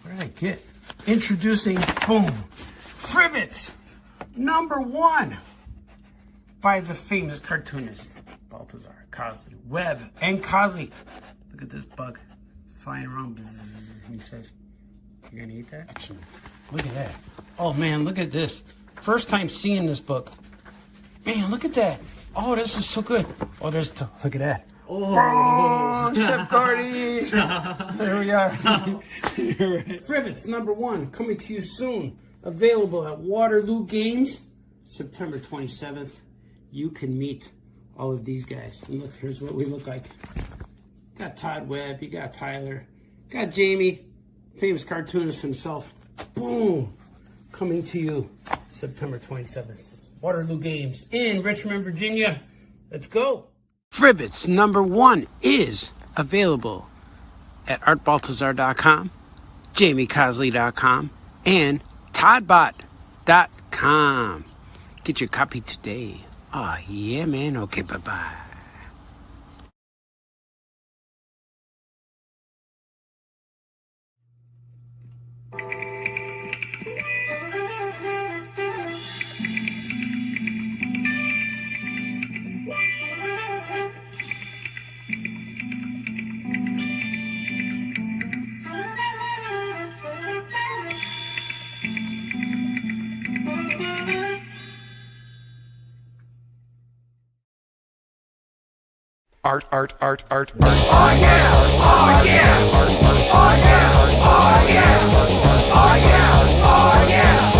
What did I get? Introducing, boom, Fribbits #1 by the famous cartoonist Balthazar Cosley. Webb and Cosley. Look at this bug flying around. Bzzz, and he says, "You're gonna eat that?" Action. Look at that. Oh man, look at this. First time seeing this book. Man, look at that. Oh, this is so good. Oh, look at that. Oh, Chef Carty. There we are. Fribbits #1 coming to you soon. Available at Waterloo Games, September 27th. You can meet all of these guys. And look, here's what we look like. Got Todd Webb, you got Tyler, got Jamie, famous cartoonist himself. Boom! Coming to you September 27th. Waterloo Games in Richmond, Virginia. Let's go. Fribbits #1 is available at artbaltazar.com, jamiecosley.com, and toddbot.com. Get your copy today. Oh, yeah, man. Okay, bye-bye. Art. Oh yeah! Oh yeah! Oh yeah! Oh yeah! Oh yeah! Oh yeah!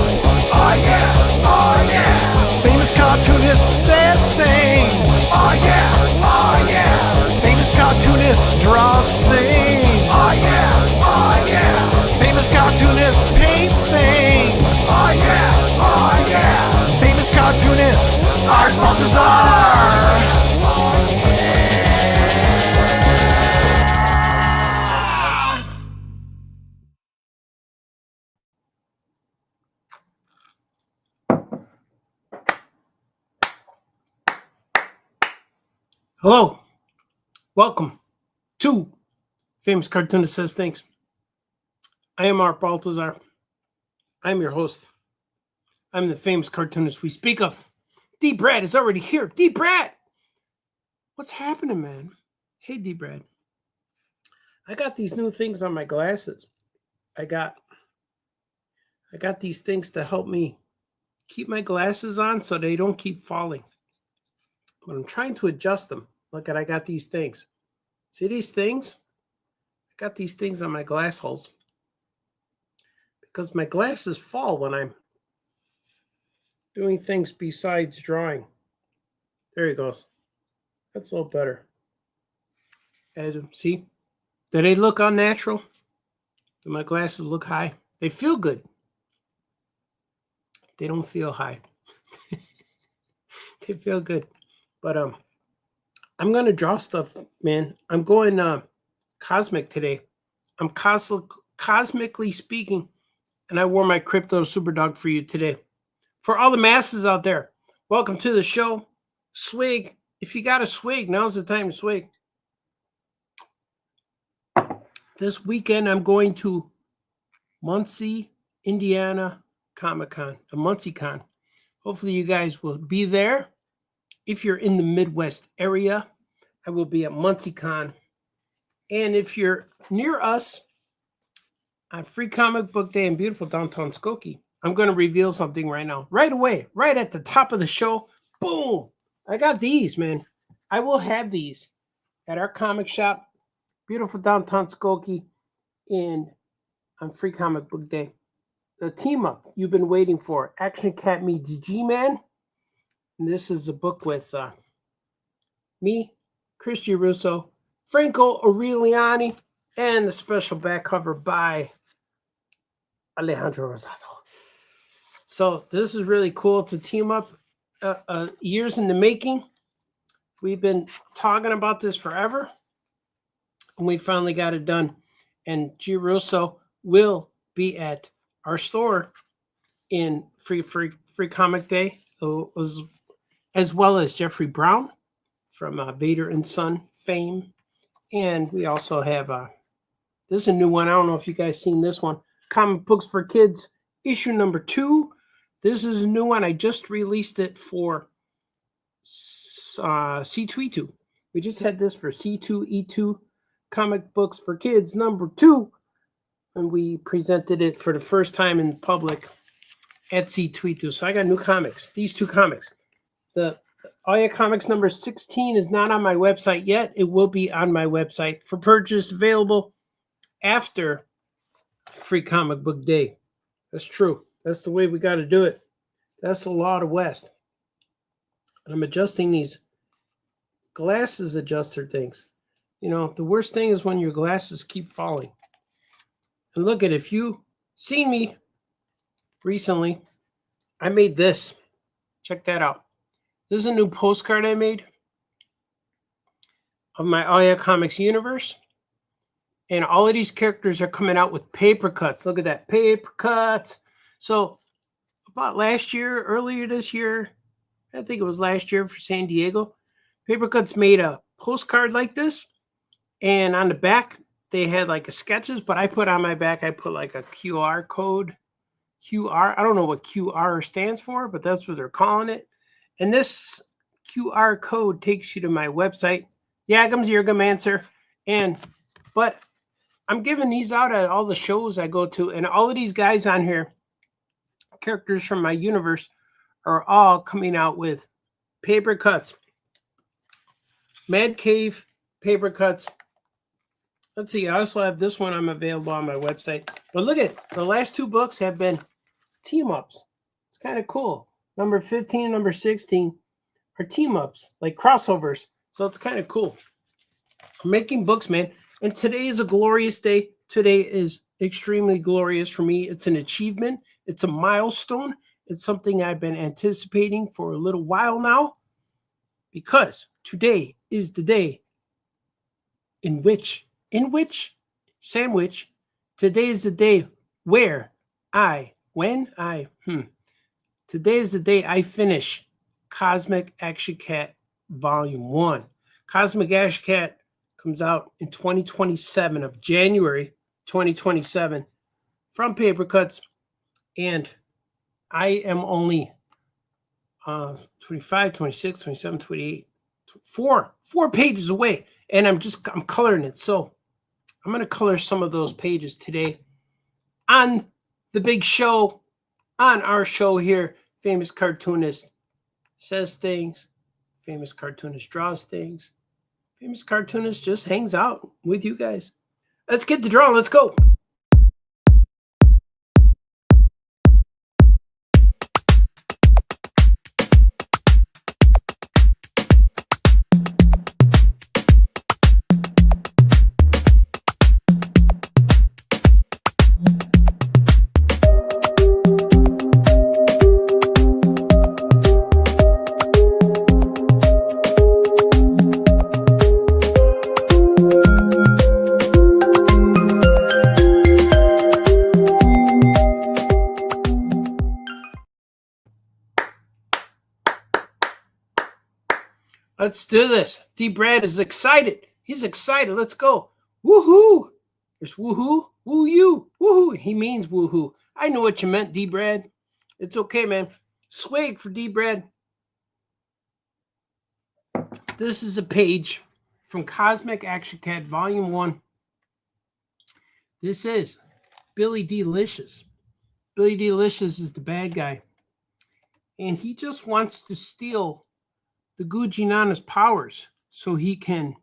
Oh yeah! Oh yeah! Famous cartoonist says things. Oh yeah! Oh yeah! Famous cartoonist draws things. Oh yeah! Oh yeah! Famous cartoonist paints things. Oh yeah! Oh yeah! Famous cartoonist Art Balthazar. Hello. Welcome to Famous Cartoonist Says Things. I am Art Balthazar. I'm your host. I'm the famous cartoonist we speak of. D. Brad is already here. D. Brad! What's happening, man? Hey, D. Brad. I got these new things on my glasses. I got these things to help me keep my glasses on so they don't keep falling. But I'm trying to adjust them. Look at, I got these things. See these things? I got these things on my glass holes. Because my glasses fall when I'm doing things besides drawing. There he goes. That's a little better. And see? Do they look unnatural? Do my glasses look high? They feel good. They don't feel high. They feel good. But I'm going to draw stuff, man. I'm going cosmic today. I'm cosmically speaking, and I wore my crypto super dog for you today. For all the masses out there, welcome to the show. Swig. If you got a swig, now's the time to swig. This weekend, I'm going to Muncie, Indiana Comic-Con, the MuncieCon. Hopefully you guys will be there. If you're in the Midwest area, I will be at MuncieCon. And if you're near us on Free Comic Book Day in beautiful downtown Skokie, I'm going to reveal something right now. Right away, right at the top of the show. Boom! I got these, man. I will have these at our comic shop, beautiful downtown Skokie, on Free Comic Book Day. The team up you've been waiting for. Action Cat meets G-Man. And this is a book with me, Chris Girusso, Franco Aureliani, and the special back cover by Alejandro Rosado. So this is really cool. It's a team up, years in the making. We've been talking about this forever, and we finally got it done. And Girusso will be at our store in Free Comic Day. As well as Jeffrey Brown from Vader and Son fame. And we also have, this is a new one. I don't know if you guys seen this one. Comic Books for Kids, issue number 2. This is a new one. I just released it for C2E2. We just had this for C2E2 Comic Books for Kids number 2. And we presented it for the first time in public at C2E2. So I got new comics. These 2 comics. The Aya Comics number 16 is not on my website yet. It will be on my website for purchase, available after Free Comic Book Day. That's true. That's the way we got to do it. That's the law of the West. And I'm adjusting these glasses adjuster things. You know, the worst thing is when your glasses keep falling. And look at, if you seen me recently, I made this. Check that out. This is a new postcard I made of my Aya Comics universe. And all of these characters are coming out with paper cuts. Look at that, paper cuts. So about last year, earlier this year, I think it was last year for San Diego, Paper Cuts made a postcard like this. And on the back, they had like a sketches, but I put on my back, I put like a QR code. QR, I don't know what QR stands for, but that's what they're calling it. And this QR code takes you to my website, Yagams Yergam Answer. But I'm giving these out at all the shows I go to, and all of these guys on here, characters from my universe, are all coming out with paper cuts. Mad Cave, paper cuts. Let's see, I also have this one. I'm available on my website. But look at, the last 2 books have been team-ups. It's kind of cool. Number 15 and number 16 are team-ups, like crossovers. So it's kind of cool. I'm making books, man. And today is a glorious day. Today is extremely glorious for me. It's an achievement. It's a milestone. It's something I've been anticipating for a little while now, because today is the day in which today is the day where today is the day I finish Cosmic Action Cat Volume 1. Cosmic Action Cat comes out in 2027 of January 2027 from Paper Cuts, and I am only 25, 26, 27, 28, 4 pages away, and I'm coloring it. So I'm going to color some of those pages today on the big show, on our show here. Famous Cartoonist says things, Famous Cartoonist draws things, Famous Cartoonist just hangs out with you guys. Let's get to drawing. Let's go. Let's do this. D. Brad is excited. He's excited. Let's go. Woohoo. There's woohoo. Woo you. Woohoo. He means woohoo. I know what you meant, D. Brad. It's okay, man. Swag for D. Brad. This is a page from Cosmic Action Cat Volume 1. This is Billy Delicious. Billy Delicious is the bad guy. And he just wants to steal the Gujinana's powers so he can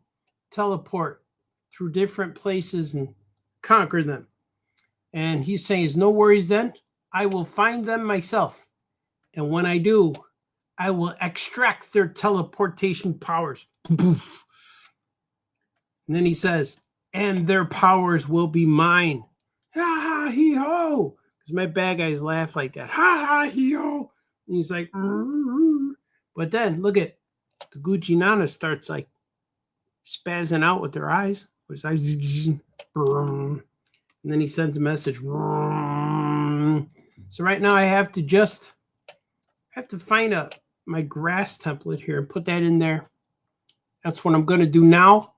teleport through different places and conquer them. And he's saying, no worries then, I will find them myself. And when I do, I will extract their teleportation powers. And then he says, and their powers will be mine. Ha ha hee ho. Because my bad guys laugh like that. Ha ha hee ho. And he's like, but then look at the Gujinana starts like spazzing out with their eyes. With his eyes. And then he sends a message. So right now I have to find my grass template here and put that in there. That's what I'm going to do now.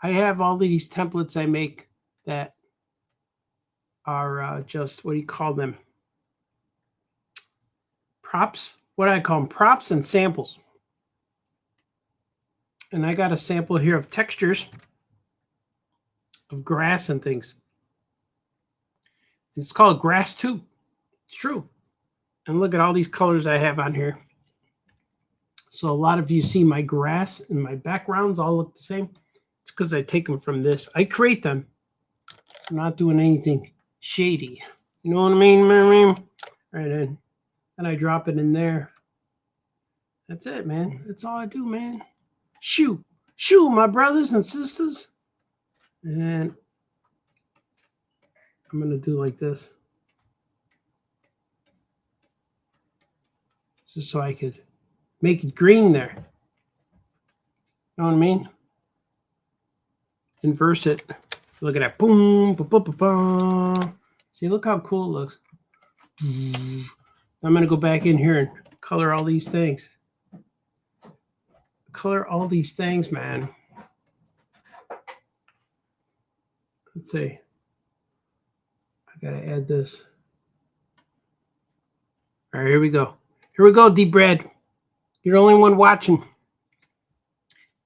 I have all of these templates I make that are just, what do you call them? Props. What do I call them? Props and samples. And I got a sample here of textures of grass and things. It's called grass too. It's true. And look at all these colors I have on here. So a lot of you see my grass and my backgrounds all look the same. It's because I take them from this. I create them. I'm not doing anything shady. You know what I mean? All right, then. And I drop it in there. That's it, man. That's all I do, man. Shoo, my brothers and sisters. And I'm going to do like this. Just so I could make it green there. You know what I mean? Inverse it. Look at that. Boom, boom, boom, boom, boom. See, look how cool it looks. I'm going to go back in here and color all these things. Color all these things, man. Let's see. I got to add this. All right, here we go. Here we go, D-Brad. You're the only one watching.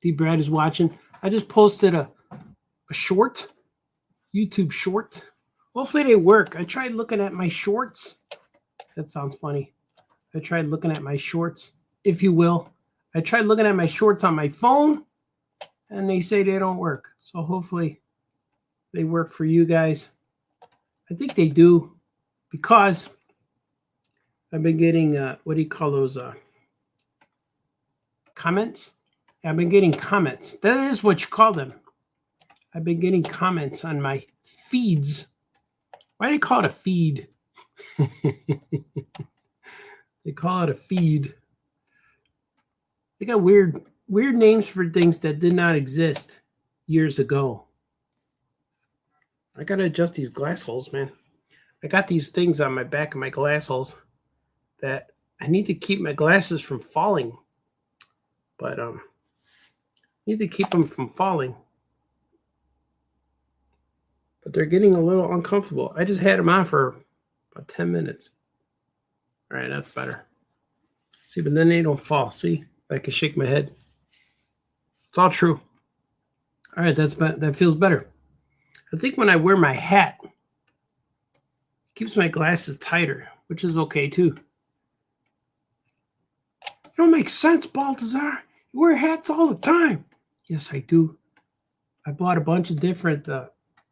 D-Brad is watching. I just posted a short, YouTube short. Hopefully they work. I tried looking at my shorts. That sounds funny. I tried looking at my shorts, if you will. I tried looking at my shorts on my phone, and they say they don't work. So hopefully they work for you guys. I think they do, because I've been getting, what do you call those, comments? I've been getting comments. That is what you call them. I've been getting comments on my feeds. Why do they call it a feed? They call it a feed. They got weird names for things that did not exist years ago. I gotta adjust these glass holes, man. I got these things on my back of my glass holes that I need to keep my glasses from falling. But need to keep them from falling. But they're getting a little uncomfortable. I just had them on for about 10 minutes. All right, that's better. See, but then they don't fall. See, I can shake my head. It's all true. All right, that feels better. I think when I wear my hat, it keeps my glasses tighter, which is okay too. It don't make sense, Baltazar. You wear hats all the time. Yes, I do. I bought a bunch of different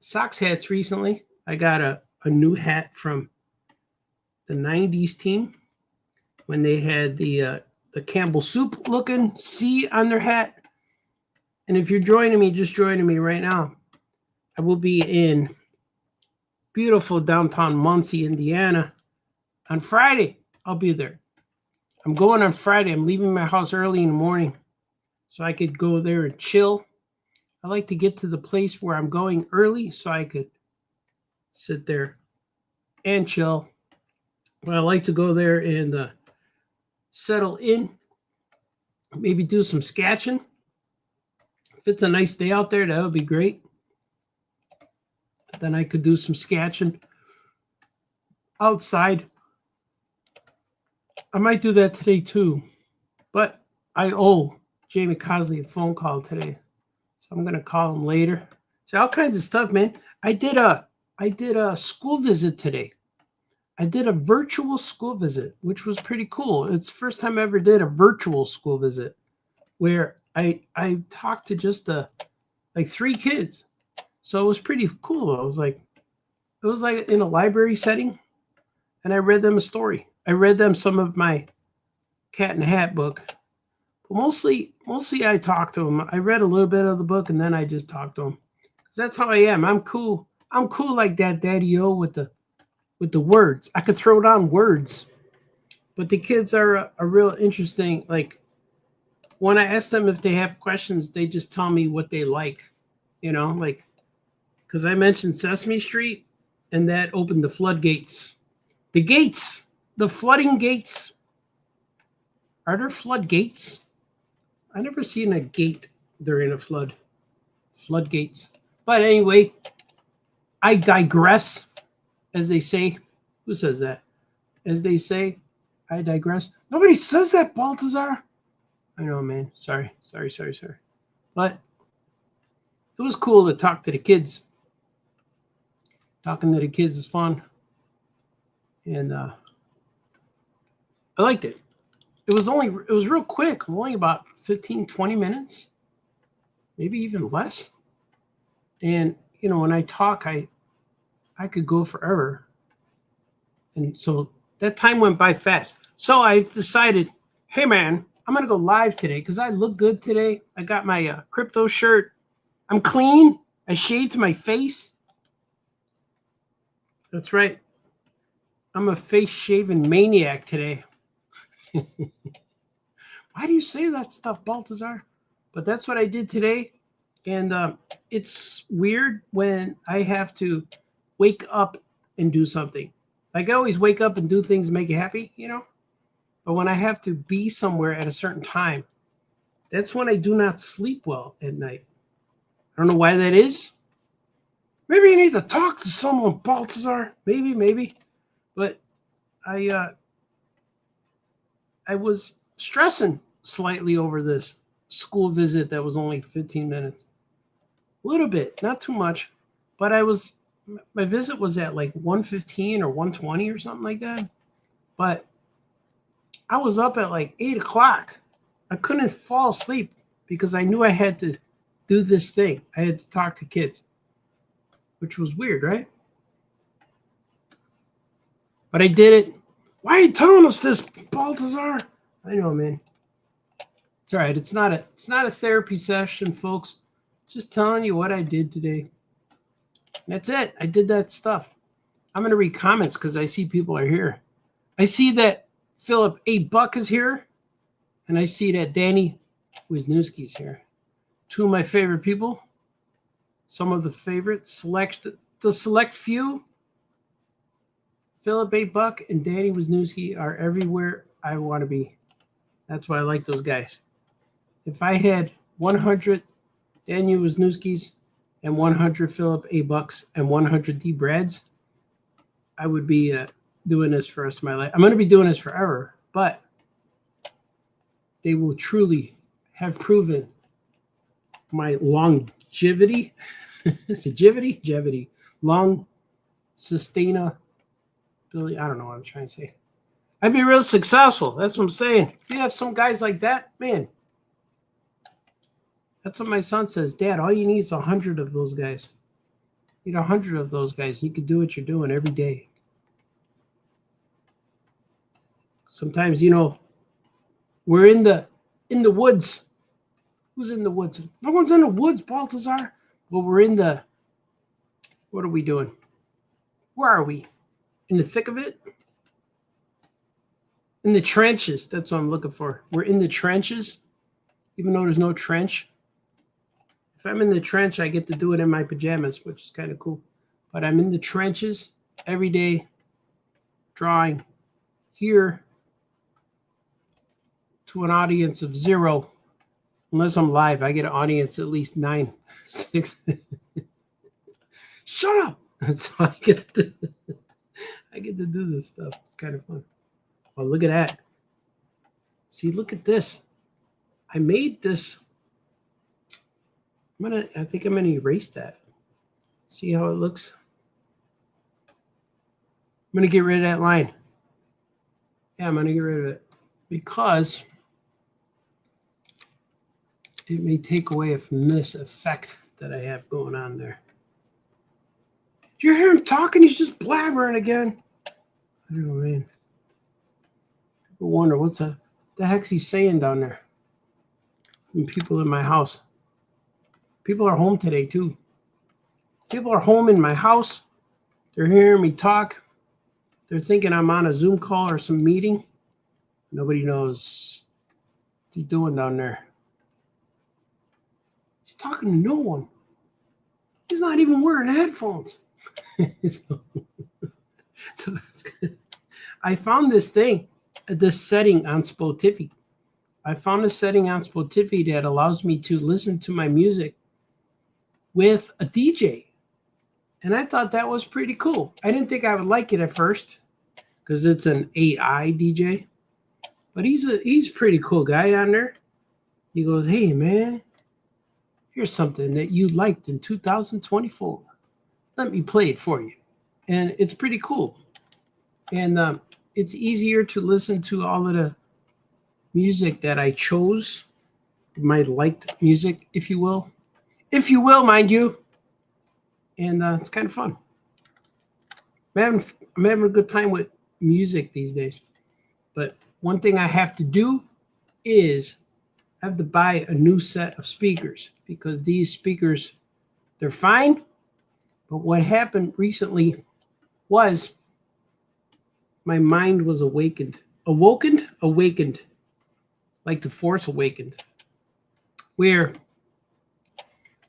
Sox hats recently. I got a new hat from the 90s team when they had the Campbell Soup looking C on their hat. And if you're joining me right now, I will be in beautiful downtown Muncie, Indiana on Friday. I'll be there. I'm going on Friday. I'm leaving my house early in the morning so I could go there and chill. I like to get to the place where I'm going early so I could sit there and chill. But I like to go there and settle in, maybe do some sketching. If it's a nice day out there, that would be great. Then I could do some sketching outside. I might do that today too, but I owe Jamie Cosley a phone call today, so I'm gonna call him later. So all kinds of stuff, man. I did a school visit today. I did a virtual school visit, which was pretty cool. It's the first time I ever did a virtual school visit where I talked to just like 3 kids. So it was pretty cool. It was like in a library setting, and I read them a story. I read them some of my Cat in the Hat book. But mostly I talked to them. I read a little bit of the book, and then I just talked to them. That's how I am. I'm cool. I'm cool like that, Daddy-O, with the words. I could throw down words. But the kids are a real interesting, like, when I ask them if they have questions, they just tell me what they like. You know, like, because I mentioned Sesame Street, and that opened the floodgates. The gates. The flooding gates. Are there floodgates? I never seen a gate during a flood. Floodgates. But anyway, I digress. As they say, who says that? As they say, I digress. Nobody says that, Baltazar. I know, man. Sorry. But it was cool to talk to the kids. Talking to the kids is fun. And I liked it. It was real quick, only about 15, 20 minutes, maybe even less. And, you know, when I talk, I could go forever. And so that time went by fast. So I decided, hey, man, I'm going to go live today because I look good today. I got my crypto shirt. I'm clean. I shaved my face. That's right. I'm a face-shaving maniac today. Why do you say that stuff, Baltazar? But that's what I did today. And it's weird when I have to wake up and do something. Like I always wake up and do things to make you happy, you know? But when I have to be somewhere at a certain time, that's when I do not sleep well at night. I don't know why that is. Maybe you need to talk to someone, Baltazar. Maybe. But I was stressing slightly over this school visit that was only 15 minutes. A little bit, not too much. But my visit was at like 1:15 or 1:20 or something like that. But I was up at like 8 o'clock. I couldn't fall asleep because I knew I had to do this thing. I had to talk to kids, which was weird, right? But I did it. Why are you telling us this, Baltazar? I know, man. It's all right. It's not a therapy session, folks. Just telling you what I did today. And that's it. I did that stuff. I'm going to read comments because I see people are here. I see that Philip A. Buck is here. And I see that Danny Wisniewski's here. Two of my favorite people. Some of the favorites. The select few. Philip A. Buck and Danny Wisniewski are everywhere I want to be. That's why I like those guys. If I had 100 Daniel Wisniewskis and 100 Philip A. Bucks and 100 D. Brads, I would be doing this for the rest of my life. I'm going to be doing this forever, but they will truly have proven my longevity. Longevity. Long sustainability. I don't know what I'm trying to say. I'd be real successful. That's what I'm saying. If you have some guys like that, man, that's what my son says. Dad, all you need is 100 of those guys. You need 100 of those guys. You can do what you're doing every day. Sometimes, you know, we're in the woods. Who's in the woods? No one's in the woods, Baltazar. Well, we're in the, what are we doing? Where are we? In the thick of it? In the trenches. That's what I'm looking for. We're in the trenches, even though there's no trench. If I'm in the trench, I get to do it in my pajamas, which is kind of cool. But I'm in the trenches every day, drawing here to an audience of 0. Unless I'm live, I get an audience at least 9, 6. Shut up! So I get to do this stuff. It's kind of fun. Oh, look at that. See, look at this. I made this. I think I'm gonna erase that. See how it looks? I'm gonna get rid of that line. Yeah, I'm gonna get rid of it because it may take away from this effect that I have going on there. Do you hear him talking? He's just blabbering again. I don't know, man. People wonder what the heck's he saying down there. And people in my house. People are home today too. People are home in my house. They're hearing me talk. They're thinking I'm on a Zoom call or some meeting. Nobody knows what he's doing down there. He's talking to no one. He's not even wearing headphones. So that's good. I found this setting on Spotify. I found a setting on Spotify that allows me to listen to my music with a DJ. And I thought that was pretty cool. I didn't think I would like it at first because it's an AI DJ. But he's a pretty cool guy on there. He goes, hey, man, here's something that you liked in 2024. Let me play it for you. And it's pretty cool. And it's easier to listen to all of the music that I chose, my liked music, if you will. If you will, mind you. And it's kind of fun. I'm having a good time with music these days. But one thing I have to do is I have to buy a new set of speakers because these speakers, they're fine. But what happened recently was my mind was awakened, like the Force awakened, where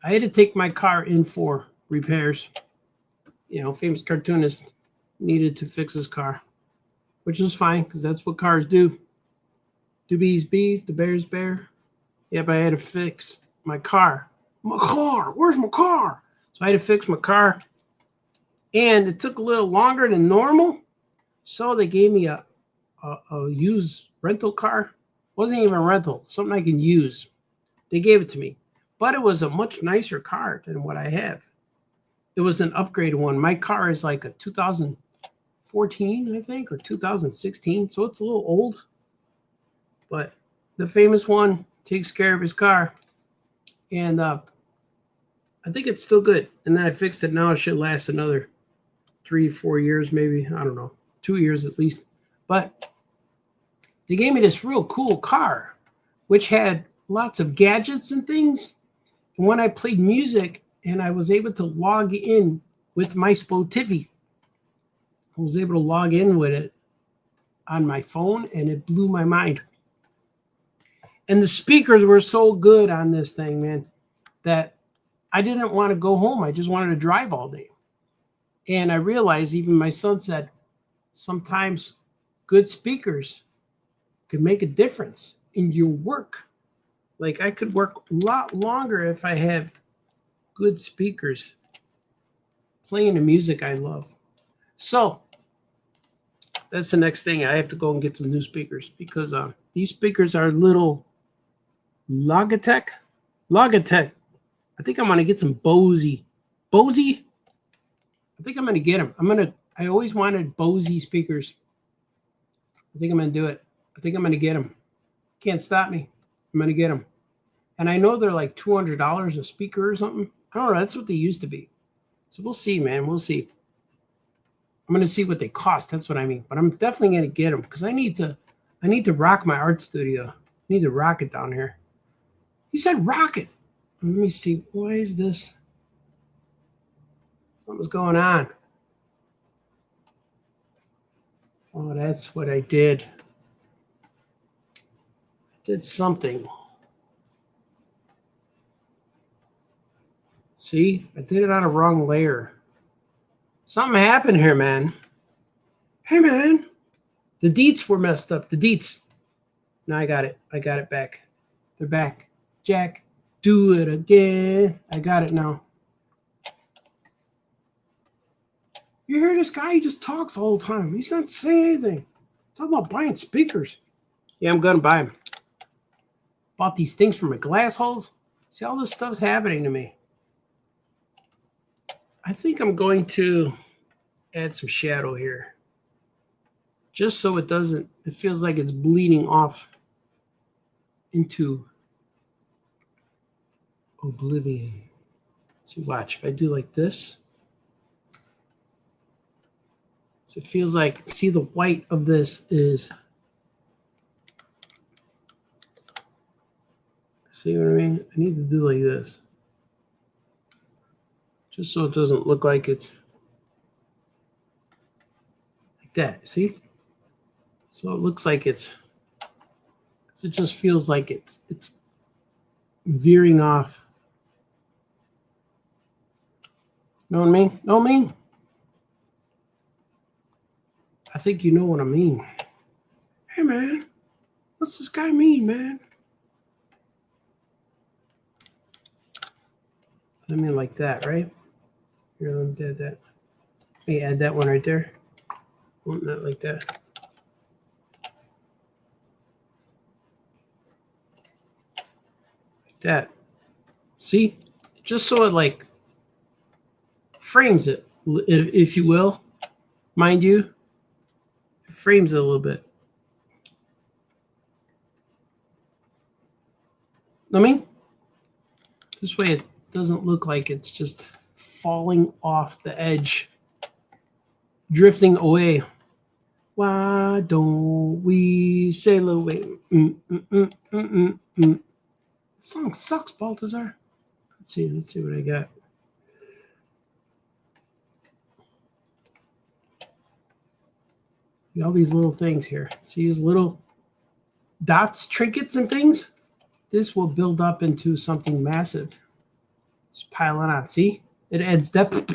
I had to take my car in for repairs. You know, famous cartoonist needed to fix his car, which was fine because that's what cars do. Do bees bee, the bears bear. Yep, I had to fix my car. My car, where's my car? So I had to fix my car. And it took a little longer than normal. So they gave me a used rental car. Wasn't even a rental, something I can use. They gave it to me. But it was a much nicer car than what I have. It was an upgraded one. My car is like a 2014, I think, or 2016. So it's a little old. But the famous one takes care of his car. And I think it's still good. And then I fixed it. Now it should last another 3-4 years, maybe. I don't know. 2 years at least. But they gave me this real cool car, which had lots of gadgets and things. And when I played music and I was able to log in with my Spotify, I was able to log in with it on my phone, and it blew my mind. And the speakers were so good on this thing, man, that I didn't want to go home. I just wanted to drive all day. And I realized, even my son said, sometimes good speakers could make a difference in your work. Like I could work a lot longer if I have good speakers playing the music I love. So that's the next thing. I have to go and get some new speakers because these speakers are little Logitech. I think I'm going to get some Bose. I think I'm going to get them. I always wanted Bose speakers. I think I'm going to do it. I think I'm going to get them. Can't stop me. I'm going to get them. And I know they're like $200 a speaker or something. I don't know. That's what they used to be. So we'll see, man. We'll see. I'm going to see what they cost. That's what I mean. But I'm definitely going to get them because I need to rock my art studio. I need to rock it down here. He said rock it. Let me see. Why is this? Something's going on. Oh, that's what I did. I did something. See, I did it on a wrong layer. Something happened here, man. Hey, man. The deets were messed up. The deets. No, I got it. I got it back. They're back. Jack, do it again. I got it now. You hear this guy? He just talks all the time. He's not saying anything. It's all about buying speakers. Yeah, I'm going to buy them. Bought these things from my glass holes. See, all this stuff's happening to me. I think I'm going to add some shadow here. Just so it feels like it's bleeding off into oblivion. So watch, if I do like this, so it feels like, see the white of this is, see what I mean? I need to do like this. Just so it doesn't look like it's like that, see? So it looks like it just feels like it's veering off. Know what I mean? Know what I mean? I think you know what I mean. Hey, man, what's this guy mean, man? I mean like that, right? Here, let me add that. Let me add that one right there. Oh, not like that. Like that. See? Just so it like frames it, if you will. Mind you, it frames it a little bit. I mean, this way it doesn't look like it's just falling off the edge, drifting away. Why don't we sail away? This song sucks, Baltazar. Let's see what I got. All these little things here. See these little dots, trinkets, and things? This will build up into something massive. Just pile it on. See? It adds depth.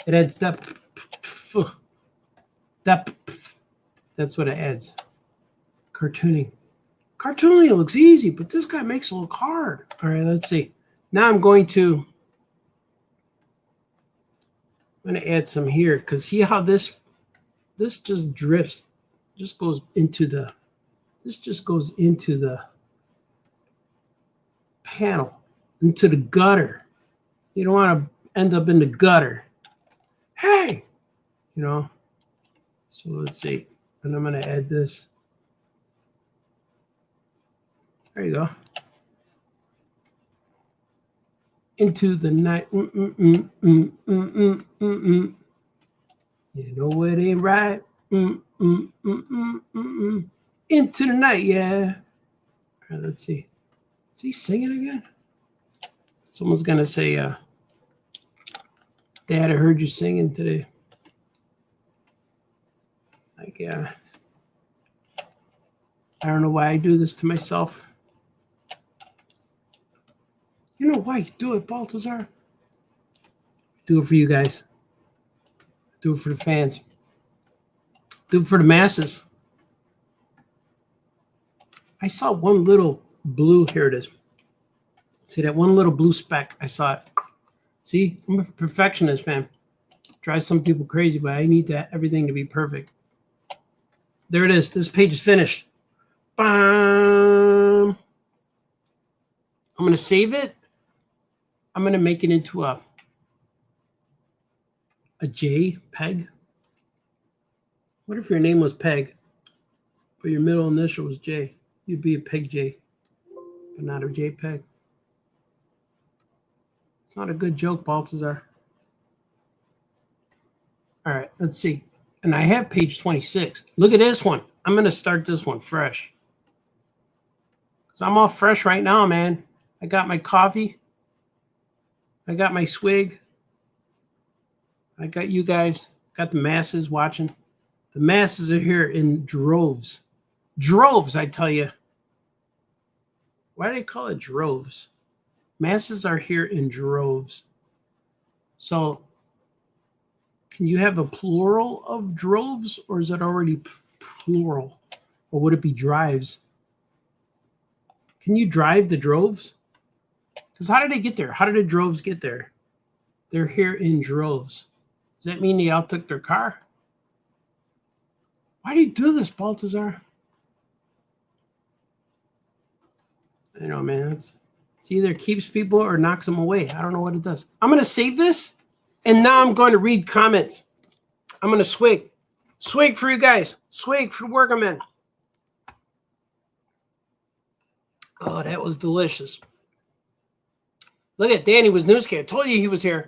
It adds depth. Depth. That's what it adds. Cartooning. Cartooning looks easy, but this guy makes it look hard. All right, let's see. Now I'm going to add some here because see how this just drifts, just goes into the, this just goes into the panel, into the gutter. You don't want to end up in the gutter. Hey, you know. So let's see, and I'm going to add this. There you go. Into the night. You know it ain't right. Into the night, yeah. All right, let's see. Is he singing again? Someone's gonna say, Dad, I heard you singing today. Like, yeah. I don't know why I do this to myself. You know why you do it, Baltazar? Do it for you guys. Do it for the fans. Do it for the masses. I saw one little blue. Here it is. See that one little blue speck? I saw it. See, I'm a perfectionist, man. Drives some people crazy, but I need everything to be perfect. There it is. This page is finished. I'm going to save it. I'm going to make it into a JPEG. What if your name was Peg, but your middle initial was J? You'd be a Peg J, but not a JPEG. It's not a good joke, Baltazar. All right, let's see. And I have page 26. Look at this one. I'm going to start this one fresh. Because I'm all fresh right now, man. I got my coffee. I got my swig. I got you guys. Got the masses watching. The masses are here in droves. Droves, I tell you. Why do they call it droves? Masses are here in droves. So, can you have a plural of droves, or is it already plural? Or would it be drives? Can you drive the droves? Because how did they get there? How did the droves get there? They're here in droves. Does that mean they all took their car? Why do you do this, Baltazar? I know, man. It's either keeps people or knocks them away. I don't know what it does. I'm going to save this, and now I'm going to read comments. I'm going to swig. Swig for you guys. Swig for the working men. Oh, that was delicious. Look at Danny Wisniewski. I told you he was here.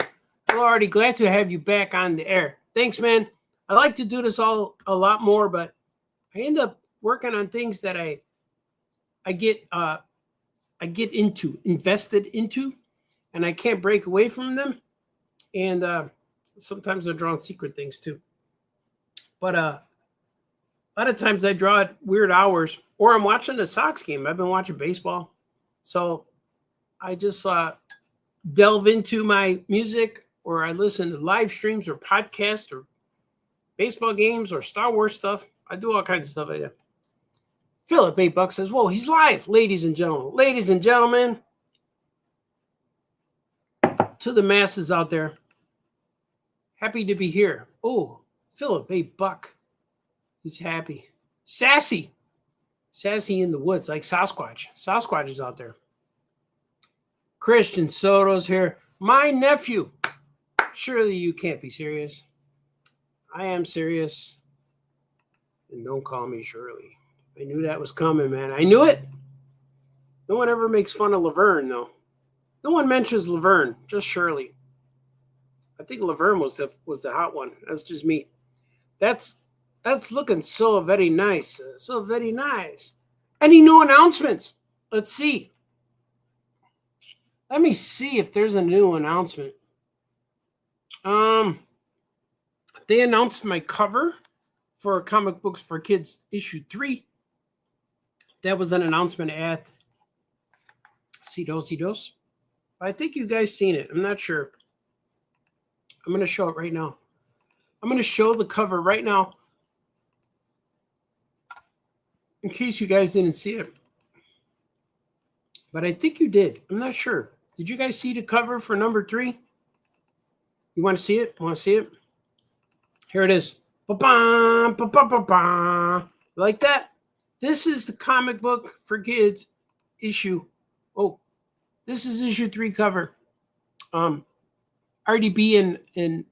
Hello, Artie. Glad to have you back on the air. Thanks, man. I like to do this a lot more, but I end up working on things that I get invested into, and I can't break away from them. And sometimes I draw secret things too. But a lot of times I draw at weird hours, or I'm watching the Sox game. I've been watching baseball, so I just delve into my music, or I listen to live streams or podcasts or baseball games or Star Wars stuff. I do all kinds of stuff like that. Philip $8 says, whoa, he's live, ladies and gentlemen. Ladies and gentlemen, to the masses out there, Happy to be here. Oh, Philip, hey, Buck. He's happy. Sassy. Sassy in the woods, like Sasquatch. Sasquatch is out there. Christian Soto's here. My nephew. Surely you can't be serious. I am serious. And don't call me Shirley. I knew that was coming, man. I knew it. No one ever makes fun of Laverne, though. No one mentions Laverne, just Shirley. I think Laverne was the hot one. That's just me. That's looking so very nice. So very nice. Any new announcements? Let's see. Let me see if there's a new announcement. They announced my cover for Comic Books for Kids issue 3. That was an announcement at C229. I think you guys seen it. I'm not sure. I'm going to show it right now. I'm going to show the cover right now in case you guys didn't see it. But I think you did. I'm not sure. Did you guys see the cover for number 3? You want to see it? Want to see it? Here it is. Ba-bam, ba-ba-ba-ba. Like that? This is the Comic Book for Kids issue. Oh, this is issue 3 cover. Artie Bee and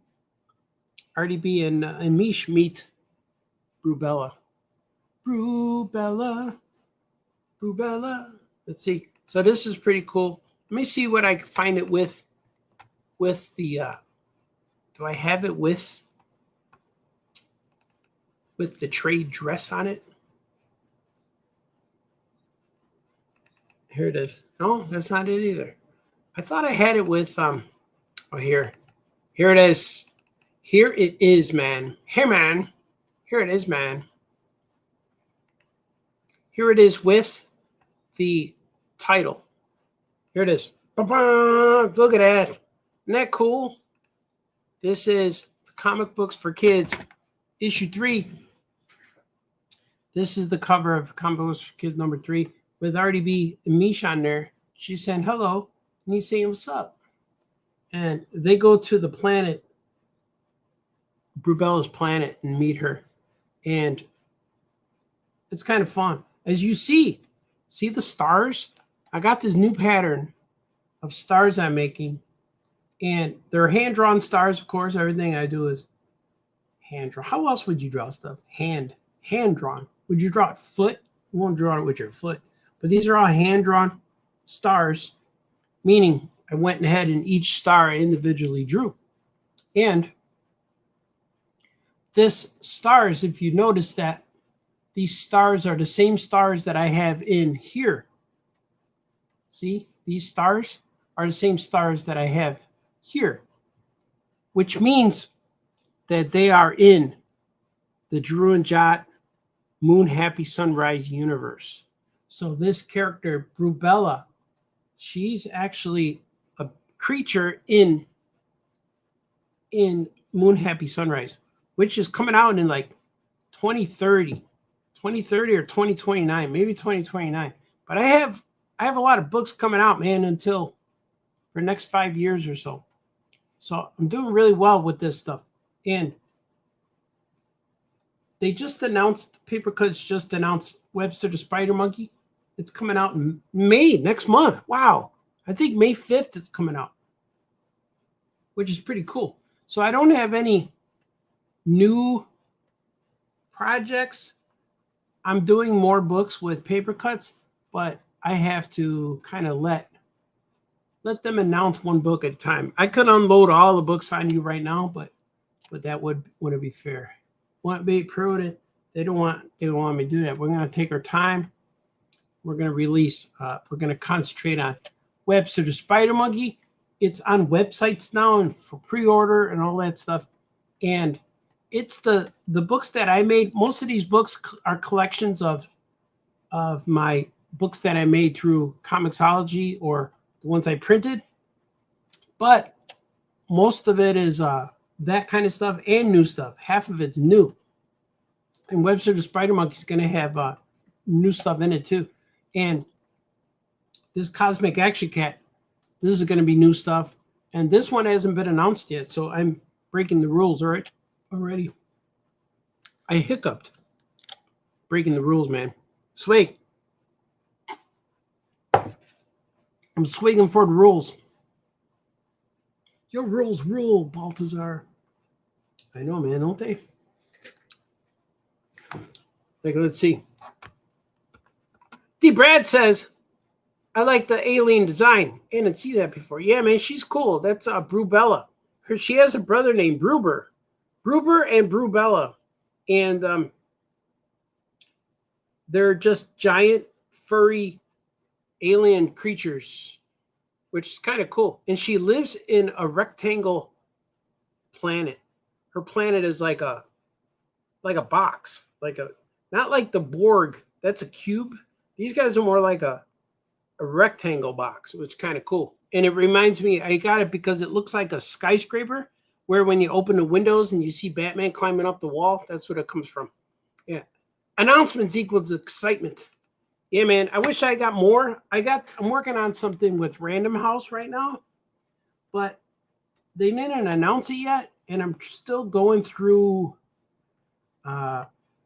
Mish meet Brubella. Brubella. Let's see. So this is pretty cool. Let me see what I can find it with the. Do I have it with the trade dress on it? Here it is. No, that's not it either. I thought I had it with Oh, here it is. Here it is, man. Hey, man. Here it is, man. Here it is with the title. Here it is. Ba-ba! Look at that. Isn't that cool? This is Comic Books for Kids, issue 3. This is the cover of Comic Books for Kids number 3 with Artie Bee and Mish on there. She's saying hello, and he's saying what's up. And they go to the planet, Brubella's planet, and meet her. And it's kind of fun. As you see the stars? I got this new pattern of stars I'm making. And they're hand-drawn stars, of course. Everything I do is hand-drawn. How else would you draw stuff? Hand-drawn. Would you draw it foot? You won't draw it with your foot. But these are all hand-drawn stars, meaning I went ahead and each star I individually drew. And this stars, if you notice that these stars are the same stars that I have in here. See, these stars are the same stars that I have here, which means that they are in the Drew and Jot Moon Happy Sunrise universe. So this character, Brubella, she's actually a creature in Moon Happy Sunrise, which is coming out in like 2030 or 2029, maybe 2029. But I have a lot of books coming out, man, until for the next 5 years or so. So I'm doing really well with this stuff. And they just announced, Paper Cuts just announced Webster the Spider Monkey. It's coming out in May, next month. Wow. I think May 5th it's coming out, which is pretty cool. So I don't have any new projects. I'm doing more books with Paper Cuts, but I have to kind of let them announce one book at a time. I could unload all the books on you right now, but that wouldn't be fair. Wouldn't be prudent. They don't want me to do that. We're going to take our time. We're going to release. We're going to concentrate on Webster the Spider Monkey. It's on websites now and for pre-order and all that stuff. And it's the books that I made. Most of these books are collections of my books that I made through Comixology or the ones I printed. But most of it is that kind of stuff and new stuff. Half of it's new. And Webster the Spider Monkey is going to have new stuff in it too. And this Cosmic Action Cat, this is going to be new stuff. And this one hasn't been announced yet. So I'm breaking the rules already. I hiccuped. Breaking the rules, man. Swig. I'm swigging for the rules. Your rules rule, Baltazar. I know, man, don't they? Like, let's see. D. Brad says, I like the alien design. I didn't see that before. Yeah, man, she's cool. That's Brubella. She has a brother named Bruber. Bruber and Brubella. And they're just giant, furry alien creatures, which is kind of cool. And she lives in a rectangle planet. Her planet is like a box, not like the Borg. That's a cube. These guys are more like a rectangle box, which is kind of cool. And it reminds me, I got it because it looks like a skyscraper where when you open the windows and you see Batman climbing up the wall, that's what it comes from. Yeah. Announcements equals excitement. Yeah, man. I wish I got more. I'm working on something with Random House right now, but they didn't announce it yet. And I'm still going through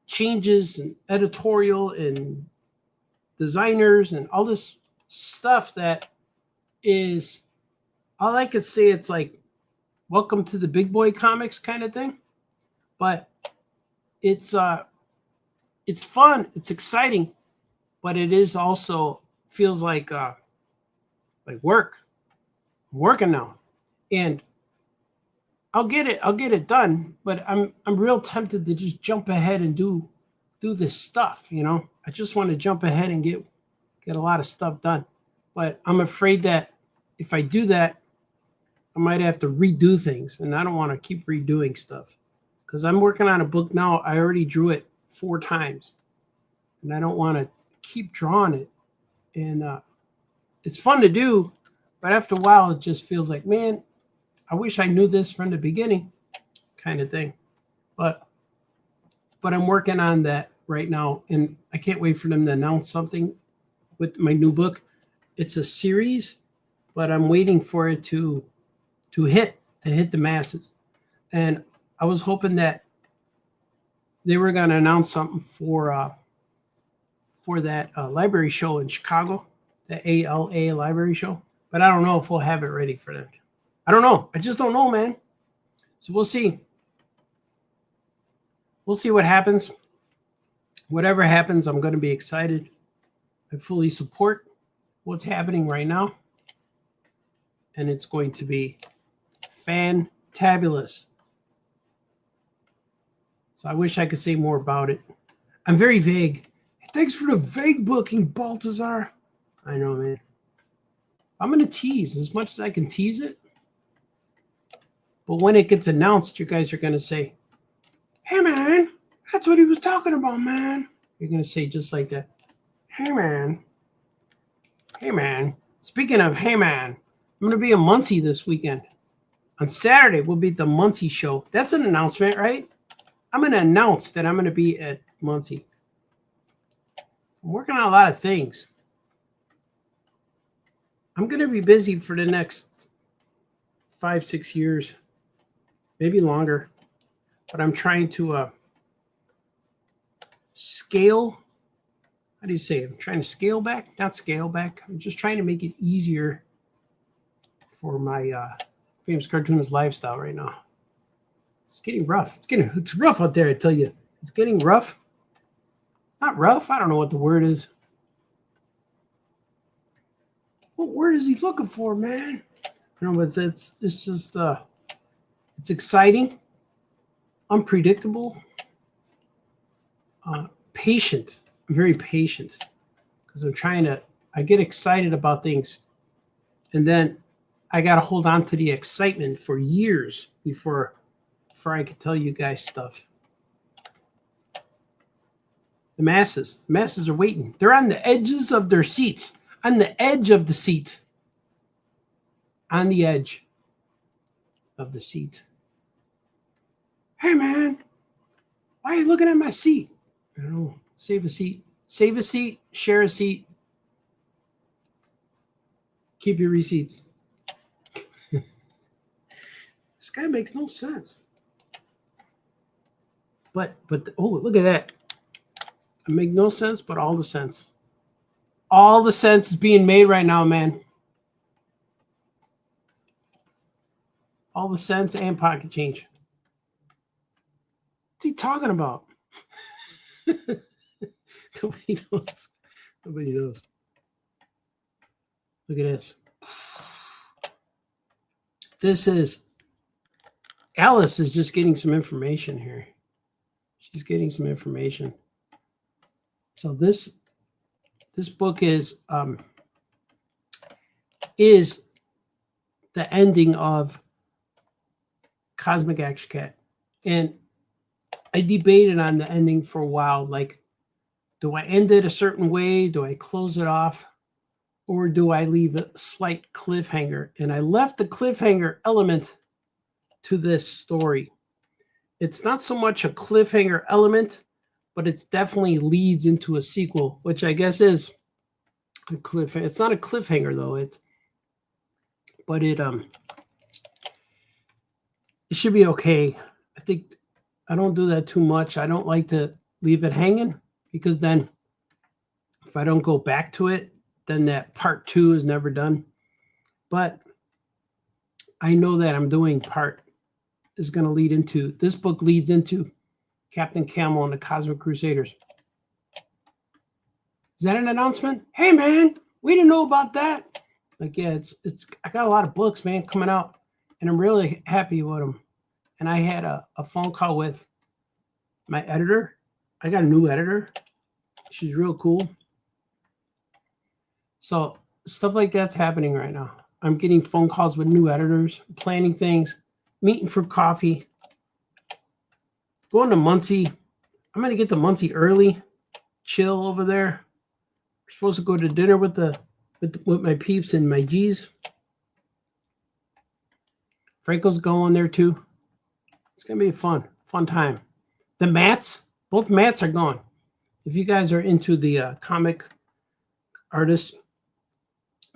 changes and editorial and designers and all this stuff that is, all I could say, it's like welcome to the big boy comics kind of thing. But it's fun, it's exciting, but it is also feels like work. I'm working now. And I'll get it done, but I'm real tempted to just jump ahead and do this stuff, you know. I just want to jump ahead and get a lot of stuff done. But I'm afraid that if I do that, I might have to redo things, and I don't want to keep redoing stuff. Because I'm working on a book now. I already drew it 4 times, and I don't want to keep drawing it. And it's fun to do, but after a while, it just feels like, man, I wish I knew this from the beginning, kind of thing. But I'm working on that right now, and I can't wait for them to announce something with my new book. It's a series, but I'm waiting for it to hit the masses. And I was hoping that they were going to announce something for that library show in Chicago, the ALA library show. But I don't know if we'll have it ready for that. I don't know. I just don't know, man. So we'll see. We'll see what happens. Whatever happens, I'm going to be excited. I fully support what's happening right now. And it's going to be fantabulous. So I wish I could say more about it. I'm very vague. Thanks for the vague booking, Baltazar. I know, man. I'm going to tease as much as I can tease it. But when it gets announced, you guys are going to say, hey, man, that's what he was talking about, man. You're going to say just like that. Hey, man. Hey, man. Speaking of hey, man, I'm going to be in Muncie this weekend. On Saturday, we'll be at the Muncie show. That's an announcement, right? I'm going to announce that I'm going to be at Muncie. I'm working on a lot of things. I'm going to be busy for the next 5-6 years, maybe longer. But I'm trying to scale. How do you say it? I'm trying to scale back, not scale back. I'm just trying to make it easier for my famous cartoonist lifestyle right now. It's getting rough. It's rough out there, I tell you. It's getting rough. Not rough. I don't know what the word is. What word is he looking for, man? You know, but it's just it's exciting, unpredictable, patient. I'm very patient because I get excited about things, and then I got to hold on to the excitement for years before I can tell you guys stuff. The masses are waiting. They're on the edges of their seats, on the edge of the seat, on the edge of the seat. Hey, man, why are you looking at my seat? I don't know. Save a seat. Save a seat. Share a seat. Keep your receipts. This guy makes no sense. But oh, look at that. I make no sense, but all the sense. All the sense is being made right now, man. All the sense and pocket change. What's he talking about? Nobody knows. Nobody knows. Look at this. This is Alice is just getting some information here. She's getting some information. So this book is the ending of Cosmic Action Cat. And I debated on the ending for a while. Like, do I end it a certain way? Do I close it off? Or do I leave a slight cliffhanger? And I left the cliffhanger element to this story. It's not so much a cliffhanger element, but it definitely leads into a sequel, which I guess is a cliffhanger. It's not a cliffhanger though. It should be okay. I think I don't do that too much. I don't like to leave it hanging because then if I don't go back to it, then that part 2 is never done. But I know that I'm doing part is going to lead into, this book leads into Captain Camel and the Cosmic Crusaders. Is that an announcement? Hey man, we didn't know about that. Like, yeah, it's I got a lot of books, man, coming out, and I'm really happy with them. And I had a phone call with my editor. I got a new editor. She's real cool. So stuff like that's happening right now. I'm getting phone calls with new editors, planning things, meeting for coffee, going to Muncie. I'm going to get to Muncie early, chill over there. We're supposed to go to dinner with my peeps and my G's. Franco's going there too. It's going to be a fun time. The mats, both mats are gone. If you guys are into the comic artists,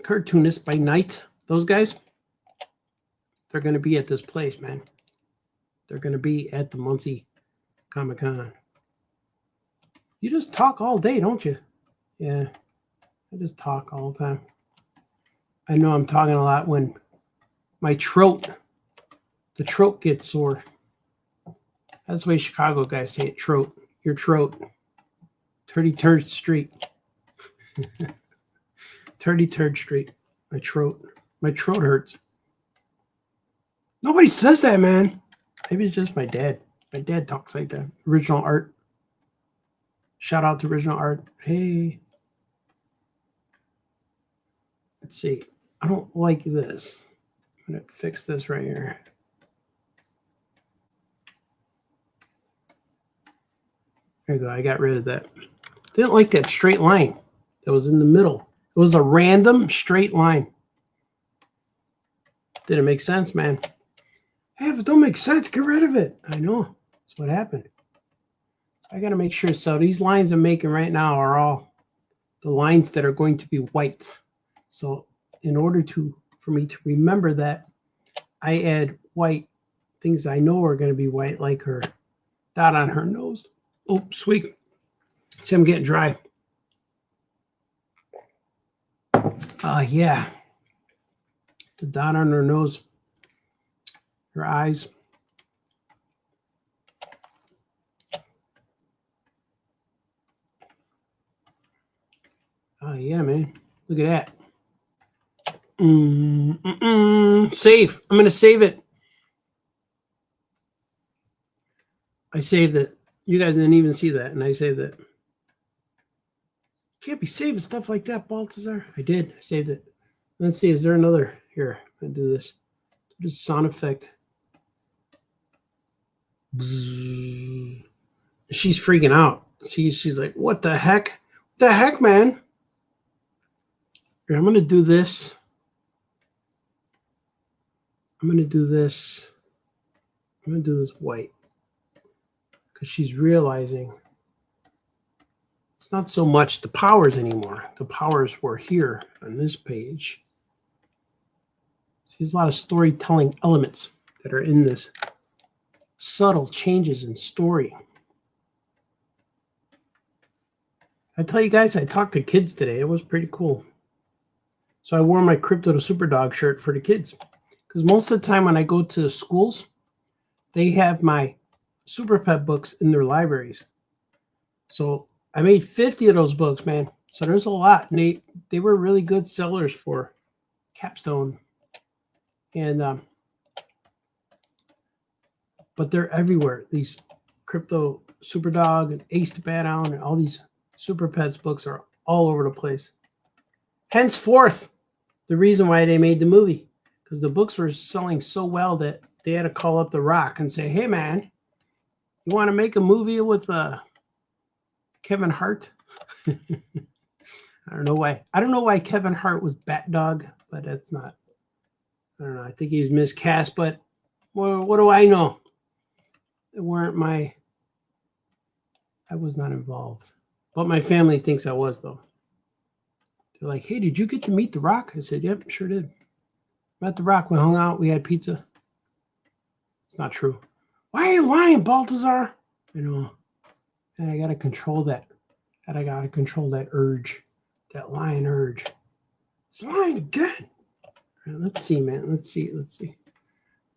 cartoonists by night, those guys, they're going to be at this place, man. They're going to be at the Muncie Comic Con. You just talk all day, don't you? Yeah, I just talk all the time. I know I'm talking a lot when my the throat gets sore. That's the way Chicago guys say it, throat. Your throat. 33rd Street. 33rd Street. My throat hurts. Nobody says that, man. Maybe it's just my dad. My dad talks like that. Original Art. Shout out to Original Art. Hey. Let's see. I don't like this. I'm going to fix this right here. There you go. I got rid of that. Didn't like that straight line that was in the middle. It was a random straight line. Didn't make sense, man. Hey, if it don't make sense, get rid of it. I know. That's what happened. I got to make sure. So these lines I'm making right now are all the lines that are going to be white. So in order for me to remember that, I add white things I know are going to be white, like her dot on her nose. Oh, sweet. See, I'm getting dry. Yeah. The dot on her nose, her eyes. Oh, yeah, man. Look at that. Save. I'm going to save it. I saved it. You guys didn't even see that, and I saved it. Can't be saving stuff like that, Baltazar. I did. I saved it. Let's see. Is there another? Here, I'm going to do this. Just sound effect. Bzzz. She's freaking out. She's like, what the heck? What the heck, man? Here, I'm going to do this. I'm going to do this. I'm going to do this white. Because she's realizing it's not so much the powers anymore. The powers were here on this page. See, there's a lot of storytelling elements that are in this. Subtle changes in story. I tell you guys, I talked to kids today. It was pretty cool. So I wore my Crypto to Superdog shirt for the kids. Because most of the time when I go to schools, they have my Super Pet books in their libraries. So I made 50 of those books, man. So there's a lot. And they were really good sellers for Capstone. And but they're everywhere. These Crypto Superdog and Ace to Bat Down and all these Super Pets books are all over the place. Henceforth, the reason why they made the movie, because the books were selling so well that they had to call up The Rock and say, "Hey, man, you want to make a movie with Kevin Hart?" I don't know why. I don't know why Kevin Hart was Bat Dog, but that's not. I don't know. I think he was miscast, but well, what do I know? It weren't my. I was not involved. But my family thinks I was, though. They're like, "Hey, did you get to meet The Rock?" I said, "Yep, sure did. Met The Rock. We hung out. We had pizza." It's not true. Why are you lying, Baltazar? You know, and I got to control that. And I got to control that urge, that lying urge. It's lying again. All right, let's see, man. Let's see.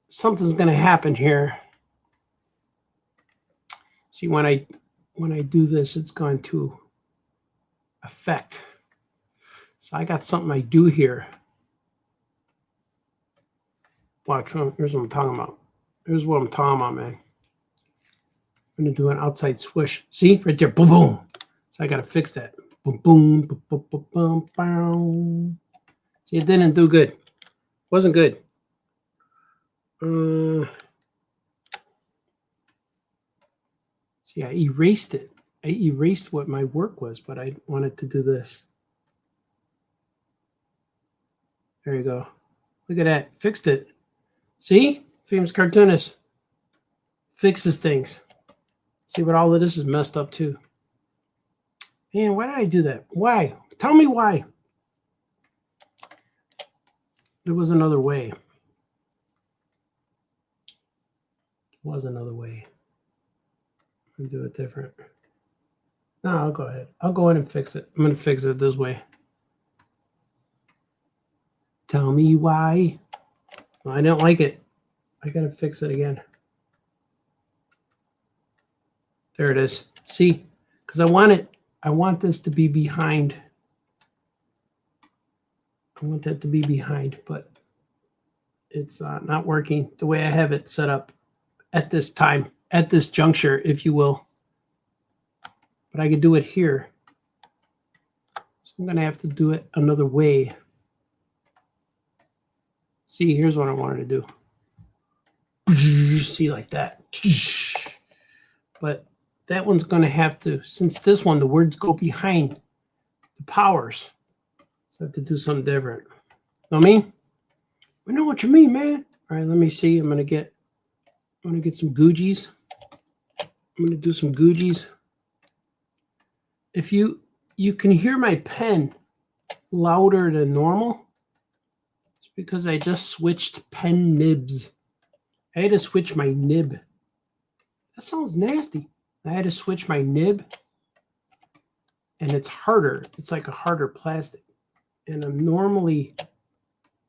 Something's going to happen here. See, when I do this, it's going to affect. So I got something I do here. Watch, here's what I'm talking about. Here's what I'm talking about, man. I'm going to do an outside swish. See? Right there. Boom, boom. So I got to fix that. Boom, boom, boom, boom, boom, boom, boom. See, it didn't do good. Wasn't good. See, I erased it. I erased what my work was, but I wanted to do this. There you go. Look at that. Fixed it. See? Famous cartoonist fixes things. See, but all of this is messed up too. Man, why did I do that? Why? Tell me why. There was another way. There was another way. I'll do it different. No, I'll go ahead. I'll go ahead and fix it. I'm going to fix it this way. Tell me why. Well, I didn't like it. I got to fix it again. There it is. See? Because I want this to be behind. I want that to be behind, but it's not working the way I have it set up at this time, at this juncture, if you will. But I could do it here. So I'm going to have to do it another way. See, here's what I wanted to do. See, like that. But that one's going to have to, since this one, the words go behind the powers. So I have to do something different. Know what I mean? I know what you mean, man. All right, let me see. I'm going to get some Googies. I'm going to do some Googies. If you can hear my pen louder than normal, it's because I just switched pen nibs. I had to switch my nib. That sounds nasty. I had to switch my nib, and it's harder. It's like a harder plastic. And I normally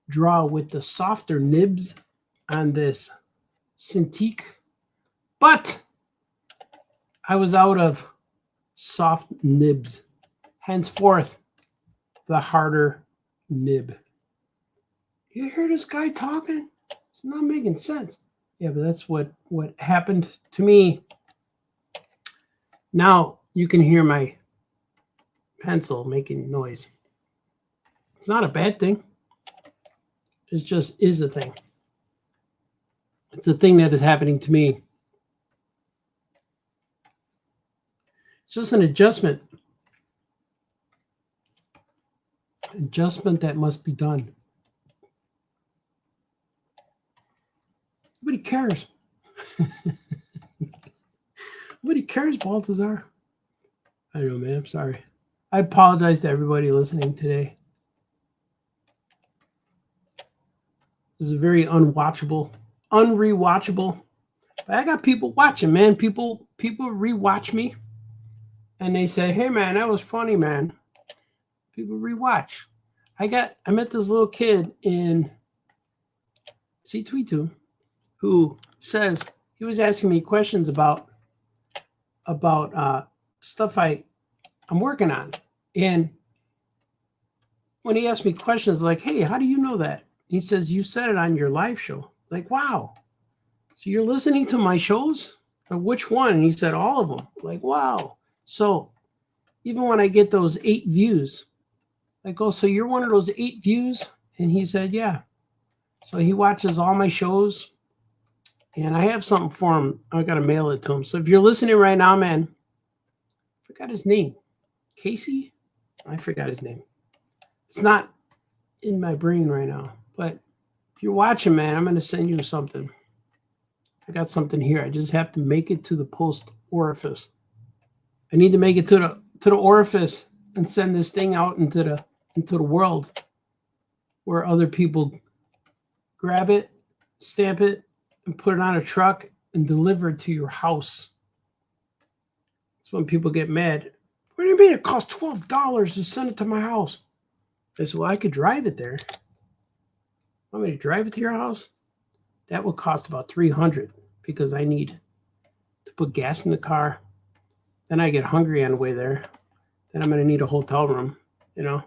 draw with the softer nibs on this Cintiq, but I was out of soft nibs. Henceforth, the harder nib. You hear this guy talking? It's not making sense. Yeah, but that's what happened to me. Now you can hear my pencil making noise. It's not a bad thing. It just is a thing. It's a thing that is happening to me. It's just an adjustment. Adjustment that must be done. Nobody cares. Nobody cares, Baltazar. I know, man. I'm sorry. I apologize to everybody listening today. This is very unwatchable unrewatchable. But I got people watching, man. People rewatch me, and they say, "Hey, man, that was funny, man." People rewatch. I met this little kid in C22 who says he was asking me questions about stuff I'm working on, and when he asked me questions like, "Hey, how do you know that?" He says, "You said it on your live show." Like, wow. So you're listening to my shows? Which one? And he said, all of them. Like, wow. So even when I get those 8 views, I go, so you're one of those 8 views? And he said, yeah. So he watches all my shows. And I have something for him. I got to mail it to him. So if you're listening right now, man, I forgot his name. Casey? I forgot his name. It's not in my brain right now. But if you're watching, man, I'm going to send you something. I got something here. I just have to make it to the post orifice. I need to make it to the orifice and send this thing out into the world where other people grab it, stamp it, and put it on a truck and deliver it to your house. That's when people get mad. What do you mean it costs $12 to send it to my house? I said, well, I could drive it there. Want me to drive it to your house? That would cost about $300 because I need to put gas in the car. Then I get hungry on the way there. Then I'm going to need a hotel room, you know.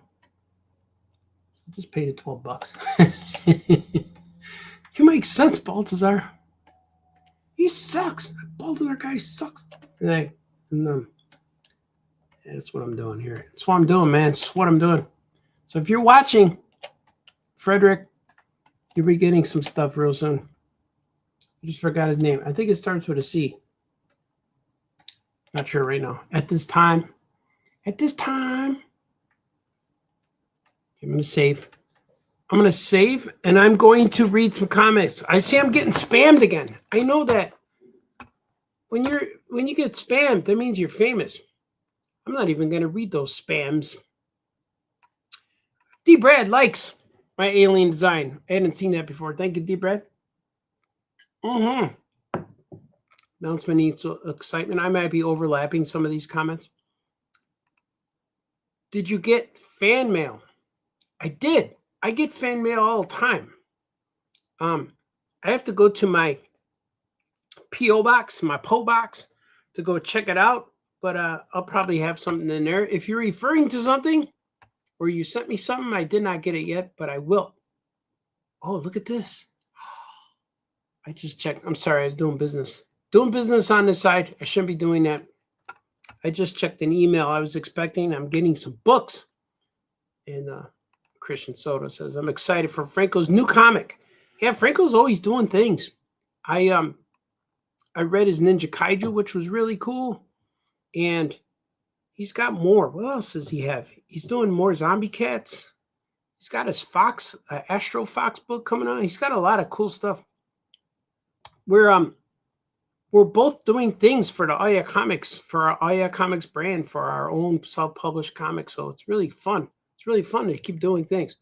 So just pay the $12. You make sense, Baltazar. He sucks. Baltazar guy sucks. And that's what I'm doing here. That's what I'm doing, man. That's what I'm doing. So if you're watching, Frederick, you'll be getting some stuff real soon. I just forgot his name. I think it starts with a C. Not sure right now. At this time, I'm going to save. And I'm going to read some comments. I see I'm getting spammed again. I know that when you get spammed, that means you're famous. I'm not even going to read those spams. D. Brad likes my alien design. I hadn't seen that before. Thank you, D. Brad. Announcement needs excitement. I might be overlapping some of these comments. Did you get fan mail? I did. I get fan mail all the time. I have to go to my P.O. box, my PO box, to go check it out. But I'll probably have something in there. If you're referring to something or you sent me something, I did not get it yet, but I will. Oh, look at this. I just checked. I'm sorry. I was doing business. Doing business on the side. I shouldn't be doing that. I just checked an email I was expecting. I'm getting some books. And Christian Soto says, I'm excited for Franco's new comic. Yeah, Franco's always doing things. I read his Ninja Kaiju, which was really cool. And he's got more. What else does he have? He's doing more Zombie Cats. He's got his Fox, Astro Fox book coming out. He's got a lot of cool stuff. We're both doing things for the Aya Comics, for our Aya Comics brand, for our own self-published comics. So it's really fun. It's really fun to keep doing things.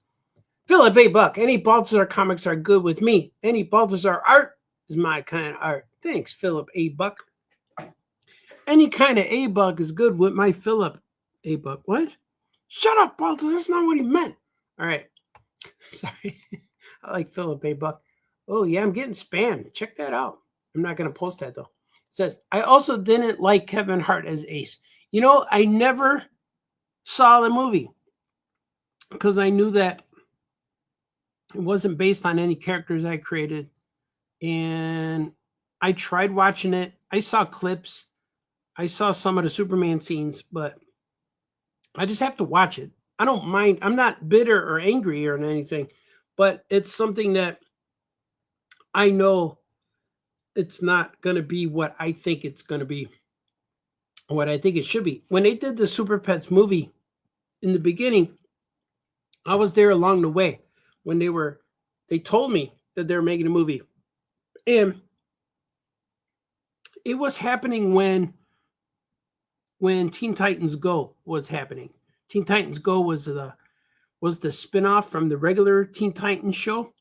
Philip A. Buck, any Baltazar comics are good with me. Any Baltazar art is my kind of art. Thanks, Philip A. Buck. Any kind of A. Buck is good with my Philip A. Buck. What? Shut up, Baltazar. That's not what he meant. All right. Sorry. I like Philip A. Buck. Oh, yeah, I'm getting spammed. Check that out. I'm not going to post that, though. It says, I also didn't like Kevin Hart as Ace. You know, I never saw the movie because I knew that it wasn't based on any characters I created. And I tried watching it. I saw clips. I saw some of the Superman scenes, but I just have to watch it. I don't mind. I'm not bitter or angry or anything, but it's something that I know it's not going to be what I think it's going to be, what I think it should be. When they did the Super Pets movie in the beginning, I was there along the way when they told me that they were making a movie. And it was happening when Teen Titans Go was happening. Teen Titans Go was the spinoff from the regular Teen Titans show.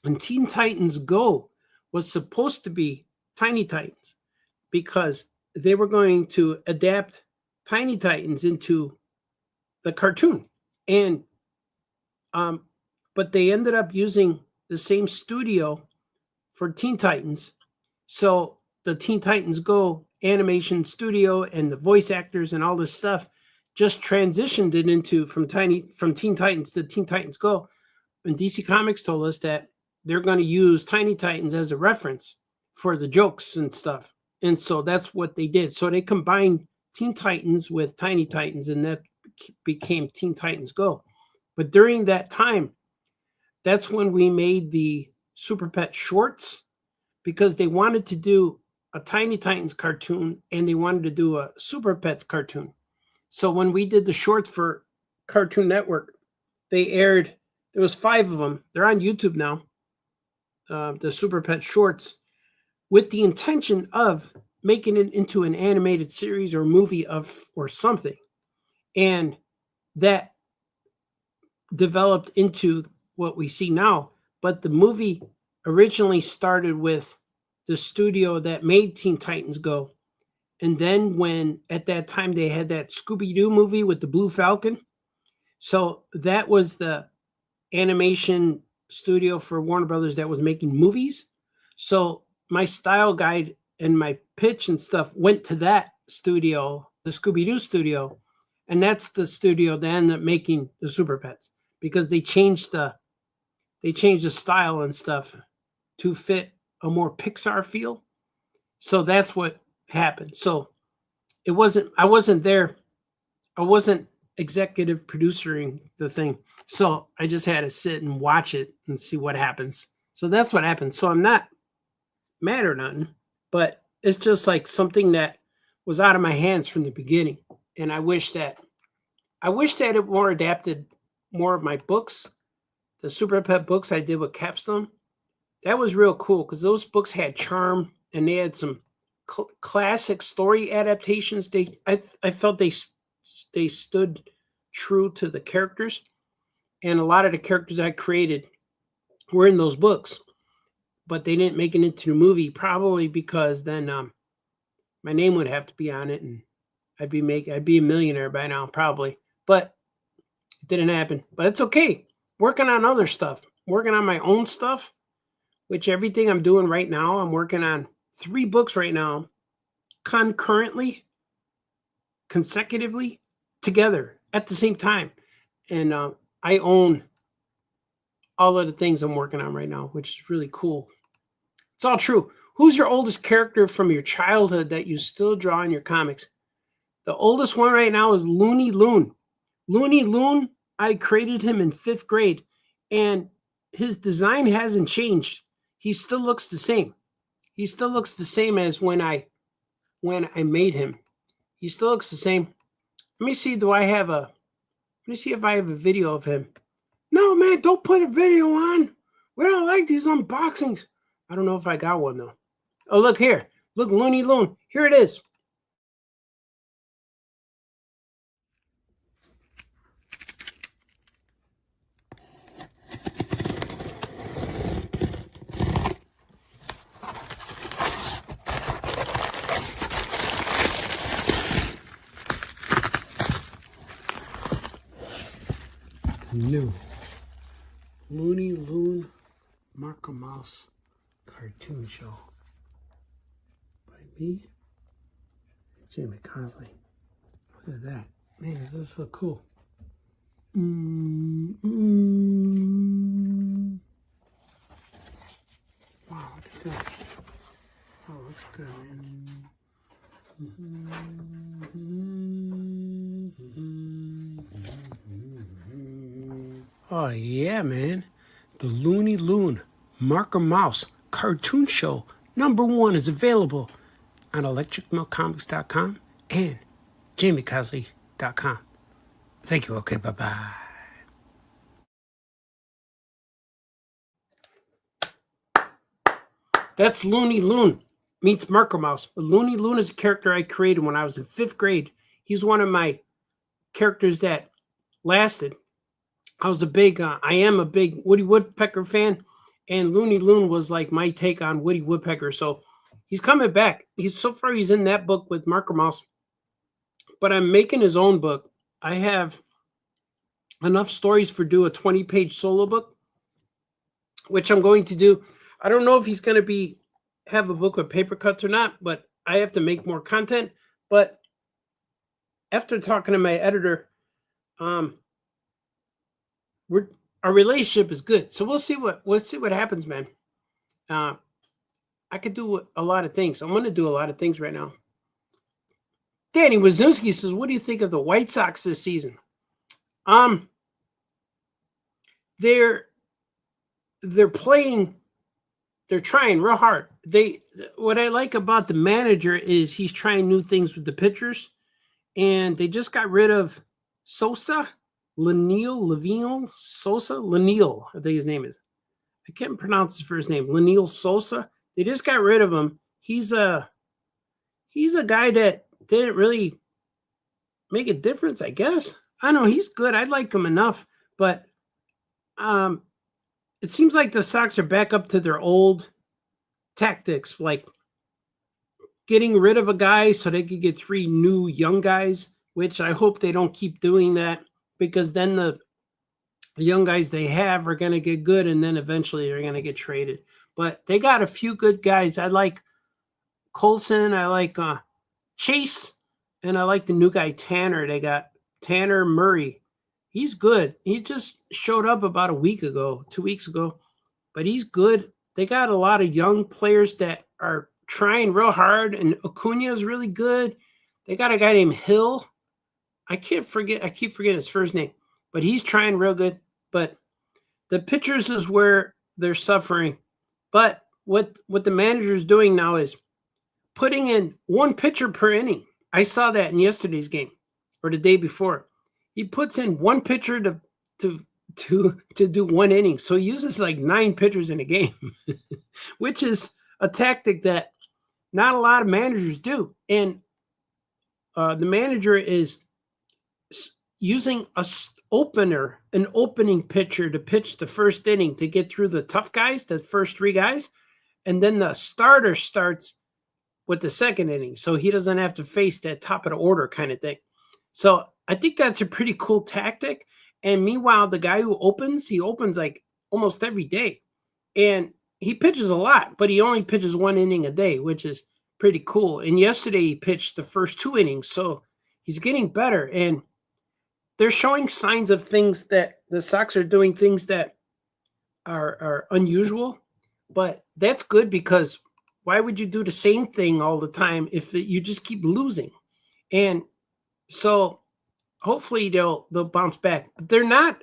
And Teen Titans Go was supposed to be Tiny Titans because they were going to adapt Tiny Titans into the cartoon. And but they ended up using the same studio for Teen Titans. So the Teen Titans Go animation studio and the voice actors and all this stuff just transitioned it into from Teen Titans to Teen Titans Go. And DC Comics told us that they're going to use Tiny Titans as a reference for the jokes and stuff. And so that's what they did. So they combined Teen Titans with Tiny Titans, and that became Teen Titans Go. But during that time, that's when we made the Super Pet shorts, because they wanted to do a Tiny Titans cartoon and they wanted to do a Super Pets cartoon. So when we did the shorts for Cartoon Network, they aired, there was 5 of them. They're on YouTube now, the Super Pet shorts, with the intention of making it into an animated series or movie or something. And that developed into what we see now. But the movie originally started with the studio that made Teen Titans Go. And then when at that time they had that Scooby-Doo movie with the Blue Falcon. So that was the animation studio for Warner Brothers that was making movies. So my style guide and my pitch and stuff went to that studio, the Scooby-Doo studio. And that's the studio that ended up making the Super Pets, because they changed the style and stuff to fit a more Pixar feel. So that's what happened. So I wasn't there. I wasn't executive producing the thing. So I just had to sit and watch it and see what happens. So that's what happened. So I'm not mad or nothing, but it's just like something that was out of my hands from the beginning. And I wish that it more adapted more of my books, the Super Pet books I did with Capstone. That was real cool because those books had charm and they had some classic story adaptations. I felt they stood true to the characters, and a lot of the characters I created were in those books, but they didn't make it into the movie, probably because then my name would have to be on it, and I'd be a millionaire by now, probably. But it didn't happen. But it's okay. Working on other stuff, working on my own stuff, which everything I'm doing right now, I'm working on 3 books right now, concurrently, consecutively, together at the same time. And I own all of the things I'm working on right now, which is really cool. It's all true. Who's your oldest character from your childhood that you still draw in your comics? The oldest one right now is Looney Loon. Looney Loon, I created him in 5th grade, and his design hasn't changed. He still looks the same. He still looks the same as when I made him. He still looks the same. Let me see if I have a video of him. No, man, don't put a video on. We don't like these unboxings. I don't know if I got one, though. Oh, look here. Look, Looney Loon. Here it is. New Looney Loon Marco Mouse cartoon show by me, Jamie Consley. Look at that. Man, this is so cool. Wow, look at that. Oh, it looks good, man. Oh, yeah, man. The Looney Loon Marker Mouse cartoon show #1 is available on electricmilkcomics.com and jamiecosley.com. Thank you. Okay, bye-bye. That's Looney Loon meets Marker Mouse. But Looney Loon is a character I created when I was in 5th grade. He's one of my characters that lasted. I am a big Woody Woodpecker fan, and Looney Loon was like my take on Woody Woodpecker. So he's coming back. He's in that book with Marker Mouse, but I'm making his own book. I have enough stories for do a 20-page solo book, which I'm going to do. I don't know if he's going to have a book with paper cuts or not, but I have to make more content. But after talking to my editor, our relationship is good. So we'll see what happens, man. I could do a lot of things. I'm going to do a lot of things right now. Danny Wisniewski says, "What do you think of the White Sox this season?" They're playing. They're trying real hard. What I like about the manager is he's trying new things with the pitchers, and they just got rid of Lenil Sosa, I think his name is. I can't pronounce his first name. Lenil Sosa. They just got rid of him. He's a guy that didn't really make a difference, I guess. I know he's good. I like him enough, but it seems like the Sox are back up to their old tactics, like getting rid of a guy so they could get 3 new young guys, which I hope they don't keep doing that, because then the young guys they have are going to get good, and then eventually they're going to get traded. But they got a few good guys. I like Colson. I like Chase, and I like the new guy Tanner. They got Tanner Murray. He's good. He just showed up about 2 weeks ago, but he's good. They got a lot of young players that are trying real hard, and Acuna is really good. They got a guy named Hill. I keep forgetting his first name, but he's trying real good. But the pitchers is where they're suffering. But what the manager's doing now is putting in 1 pitcher per inning. I saw that in yesterday's game or the day before. He puts in 1 pitcher to do 1 inning. So he uses like 9 pitchers in a game, which is a tactic that not a lot of managers do. And the manager is using an opening pitcher to pitch the first inning to get through the tough guys, the first 3 guys. And then the starter starts with the second inning, so he doesn't have to face that top of the order kind of thing. So I think that's a pretty cool tactic. And meanwhile, the guy who he opens like almost every day. And he pitches a lot, but he only pitches 1 inning a day, which is pretty cool. And yesterday he pitched the first 2 innings, so he's getting better. And they're showing signs of things that the Sox are doing, things that are unusual. But that's good, because why would you do the same thing all the time if you just keep losing? And so hopefully they'll bounce back. But they're not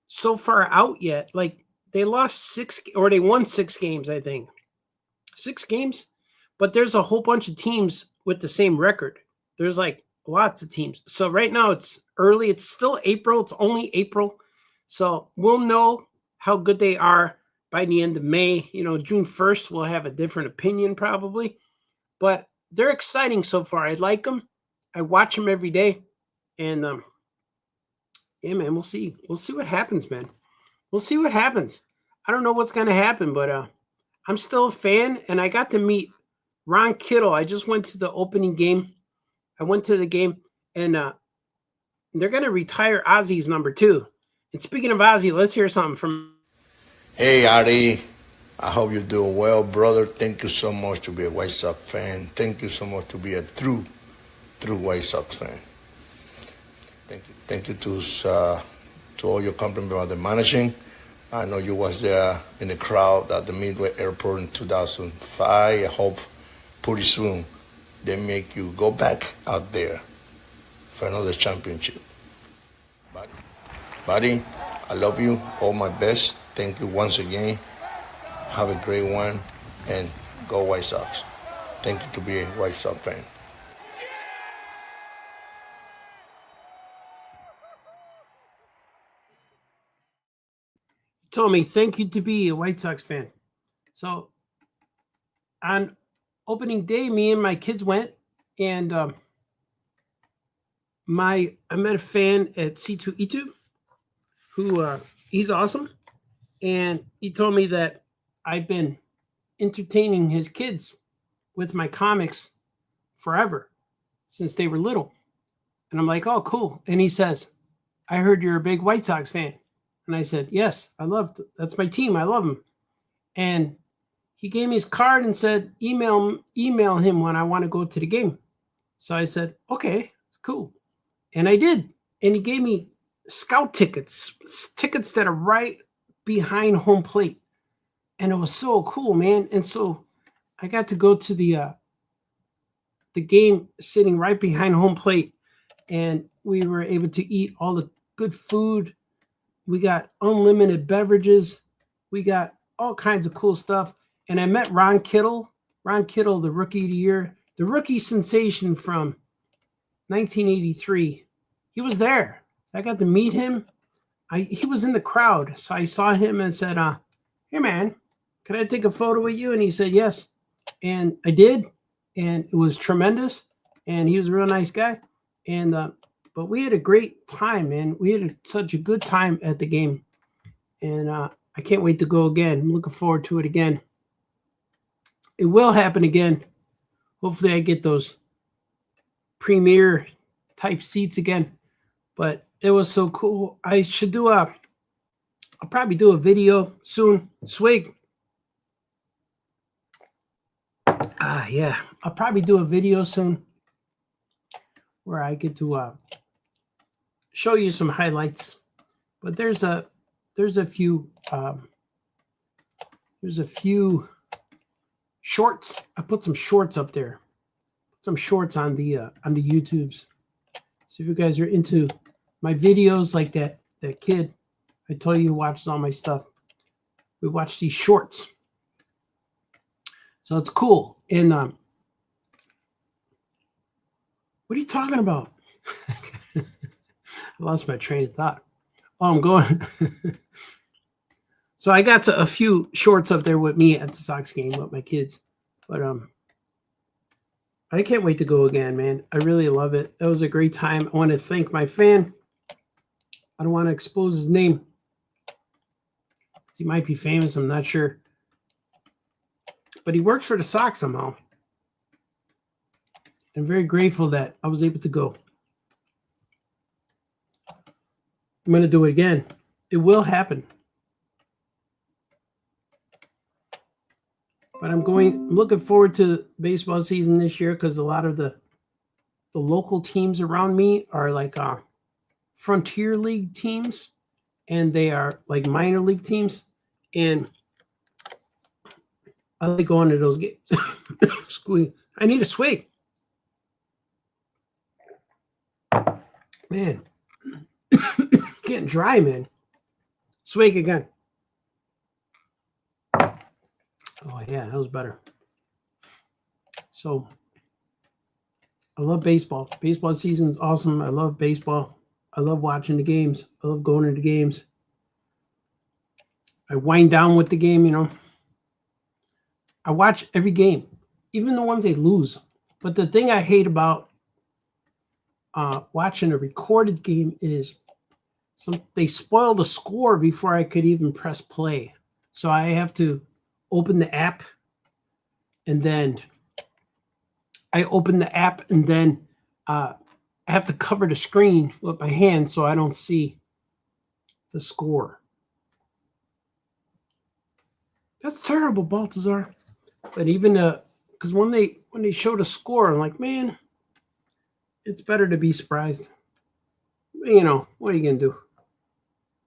so far out yet. Like they won 6 games, I think. 6 games. But there's a whole bunch of teams with the same record. There's like lots of teams. So right now it's early. It's still April. It's only April. So we'll know how good they are by the end of May. June 1st, we'll have a different opinion probably. But they're exciting so far. I like them. I watch them every day. And yeah, man, we'll see. We'll see what happens, man. We'll see what happens. I don't know what's going to happen, but I'm still a fan. And I got to meet Ron Kittle. I just went to the opening game. I went to the game, and they're going to retire Ozzy's number 2. And speaking of Ozzy, let's hear something from... Hey, Artie. I hope you're doing well, brother. Thank you so much to be a White Sox fan. Thank you so much to be a true White Sox fan. Thank you to all your compliments about the managing. I know you was there in the crowd at the Midway Airport in 2005. I hope pretty soon they make you go back out there for another championship. Buddy, I love you. All my best. Thank you once again. Have a great one, and go White Sox. Thank you to be a White Sox fan. He told me, thank you to be a White Sox fan. So on opening day, me and my kids went, and I met a fan at C2E2 who he's awesome. And he told me that I've been entertaining his kids with my comics forever, since they were little. And I'm like, oh, cool. And he says, I heard you're a big White Sox fan. And I said, yes, that's my team. I love them. And he gave me his card and said, email him when I want to go to the game. So I said, okay, cool. And I did. And he gave me scout tickets that are right behind home plate. And it was so cool, man. And so I got to go to the game sitting right behind home plate. And we were able to eat all the good food. We got unlimited beverages. We got all kinds of cool stuff. And I met Ron Kittle, the rookie of the year, the rookie sensation from 1983. He was there. I got to meet him. He was in the crowd. So I saw him and said, hey, man, can I take a photo with you? And he said, yes. And I did. And it was tremendous. And he was a real nice guy. And but we had a great time, man. We had such a good time at the game. And I can't wait to go again. I'm looking forward to it again. It will happen again. Hopefully I get those premier type seats again. But it was so cool. I should do I'll probably do a video soon. Swig. Yeah. I'll probably do a video soon where I get to show you some highlights. But there's a few shorts. I put some shorts up there. Put some shorts on the YouTubes. So if you guys are into my videos like that kid I told you watches all my stuff, we watch these shorts. So it's cool. And what are you talking about? I lost my train of thought. Oh, I'm going. So I got a few shorts up there with me at the Sox game with my kids. But I can't wait to go again, man. I really love it. That was a great time. I want to thank my fan. I don't want to expose his name. He might be famous. I'm not sure. But he works for the Sox somehow. I'm very grateful that I was able to go. I'm going to do it again. It will happen. But I'm looking forward to baseball season this year because a lot of the local teams around me are like Frontier League teams, and they are like minor league teams. And I like going to those games. I need a swig. Man. Getting dry, man. Swig again. Oh, yeah, that was better. So, I love baseball. Baseball season's awesome. I love baseball. I love watching the games. I love going to the games. I wind down with the game, you know. I watch every game, even the ones they lose. But the thing I hate about watching a recorded game is they spoil the score before I could even press play. So I have to open the app, and then I have to cover the screen with my hand so I don't see the score. That's terrible, Baltazar. But even because when they show the score, I'm like, man, it's better to be surprised. You know, what are you gonna do?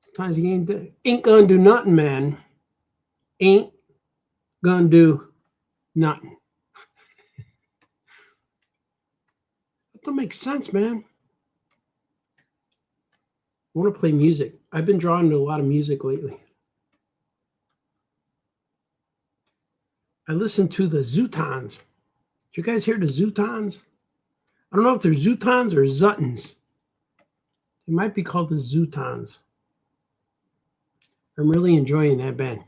Sometimes you ain't gonna do nothing, man. Ain't gonna do nothing. That don't make sense, man. I want to play music. I've been drawn to a lot of music lately. I listen to the Zootons. Did you guys hear the Zootons? I don't know if they're Zootons or Zuttons. They might be called the Zootons. I'm really enjoying that band.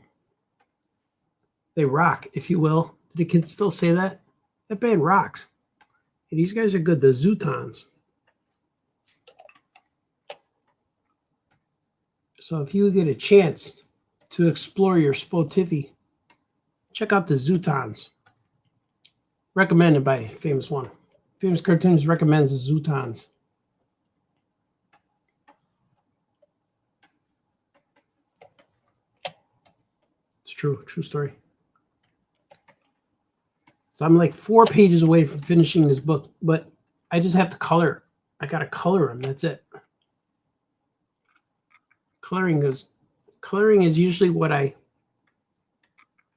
They rock, if you will. Did the kids still say that? That band rocks. Hey, these guys are good, the Zootons. So if you get a chance to explore your Spotify, check out the Zootons. Recommended by a famous one. Famous cartoonist recommends the Zootons. It's true story. So I'm like 4 pages away from finishing this book, but I just have to color. I gotta color them. That's it. Coloring is usually what I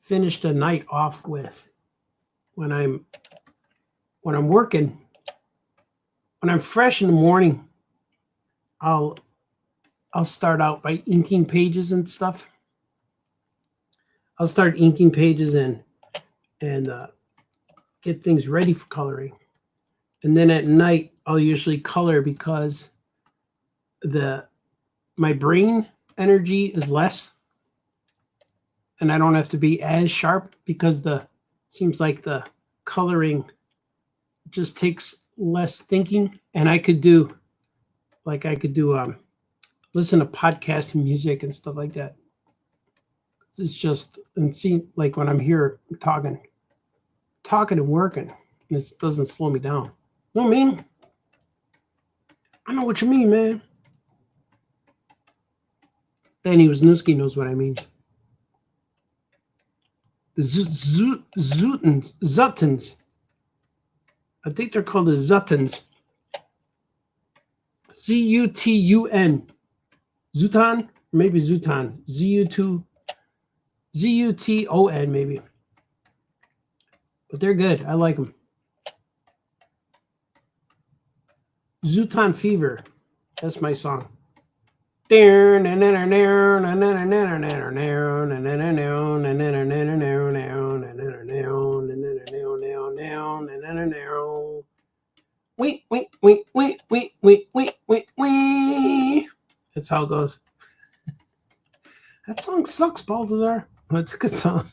finish the night off with. When I'm working, when I'm fresh in the morning, I'll start out by inking pages and stuff. I'll start inking pages and get things ready for coloring. And then at night, I'll usually color because my brain energy is less, and I don't have to be as sharp because seems like the coloring just takes less thinking, and I could do listen to podcasts and music and stuff like that. It's just, and see, like when I'm here talking and working, and it doesn't slow me down. You know what I mean? I know what you mean, man. Danny Wisniewski knows what I mean. The Zutons. I think they're called the Zutons. Z-U-T-U-N. Zuton? Maybe Zuton. Z-U-T-O-N maybe. But they're good. I like them. Zuton Fever. That's my song. Wait. That's how it goes. That song sucks, Balthazar. But it's a good song.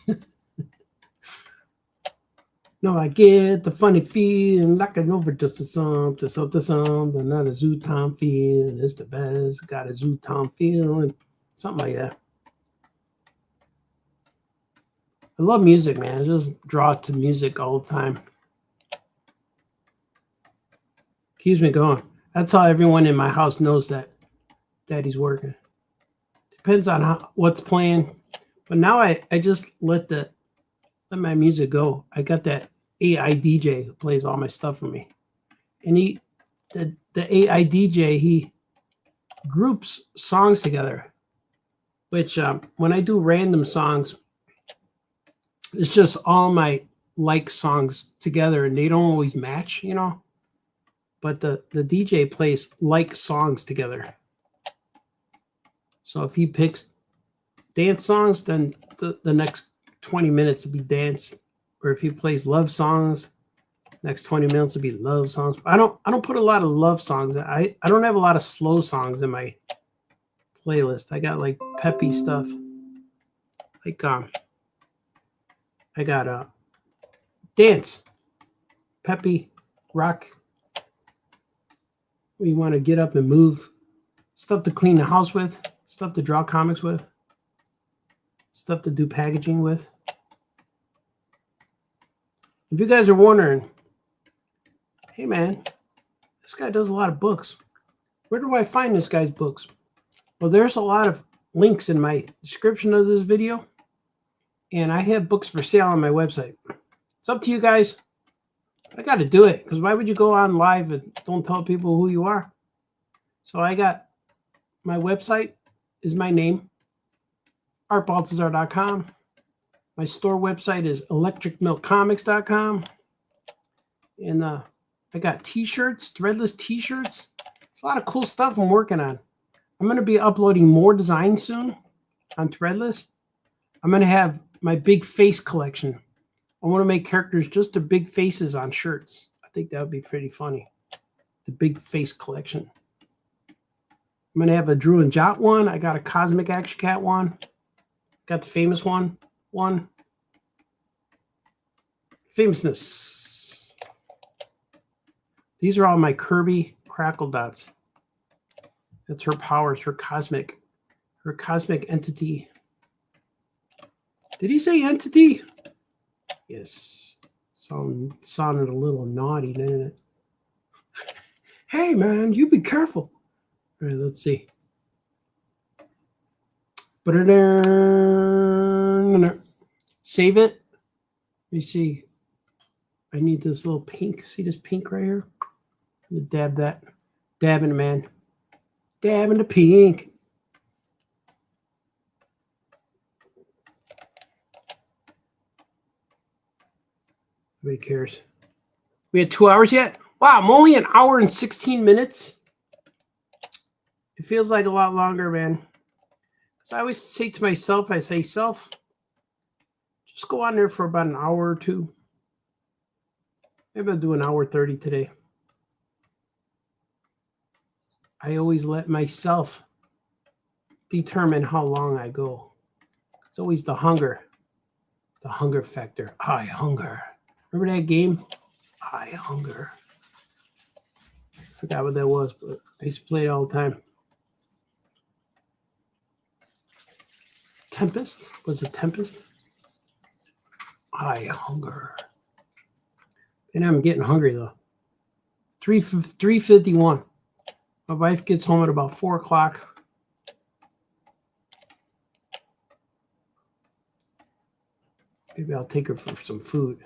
No, I get the funny feeling like an overdose of something, not a Zooton feeling. It's the best. Got a Zooton feeling. Something like that. I love music, man. I just draw to music all the time. Keeps me going. That's how everyone in my house knows that Daddy's working. Depends on what's playing. But now I just let my music go. I got that AI DJ who plays all my stuff for me. And the AI DJ, he groups songs together, which when I do random songs, it's just all my like songs together and they don't always match, you know. But the DJ plays like songs together. So if he picks dance songs, then the next 20 minutes will be dance. Or if he plays love songs, next 20 minutes will be love songs. I don't put a lot of love songs. I don't have a lot of slow songs in my playlist. I got like peppy stuff. Like I got dance, peppy, rock. We want to get up and move. Stuff to clean the house with, stuff to draw comics with, stuff to do packaging with. If you guys are wondering, hey man, this guy does a lot of books. Where do I find this guy's books? Well, there's a lot of links in my description of this video. And I have books for sale on my website. It's up to you guys. I got to do it because why would you go on live and don't tell people who you are? So I got my website is my name, artbaltazar.com. My store website is electricmilkcomics.com. And I got t-shirts, threadless t-shirts. There's a lot of cool stuff I'm working on. I'm going to be uploading more designs soon on threadless. I'm going to have my big face collection. I want to make characters just their big faces on shirts. I think that would be pretty funny. The big face collection. I'm going to have a Drew and Jot one. I got a Cosmic Action Cat one. Got the famous one. Famousness. These are all my Kirby Crackle Dots. That's her powers, her cosmic entity. Did he say entity? Yes. Sounded a little naughty, didn't it? Hey, man, you be careful. All right, let's see. Save it. Let me see. I need this little pink. See this pink right here? I'm gonna dab that. Dabbing it, man. Dabbing the pink. Nobody cares. We had 2 hours yet? Wow, I'm only an hour and 16 minutes. It feels like a lot longer, man. Because I always say to myself, I say, self, just go on there for about an hour or two. Maybe I'll do an hour 30 today. I always let myself determine how long I go. It's always the hunger factor. I hunger. Remember that game? I hunger. I forgot what that was, but I used to play it all the time. Tempest? Was it Tempest? I hunger. And I'm getting hungry though. 3:51. My wife gets home at about 4 o'clock. Maybe I'll take her for some food.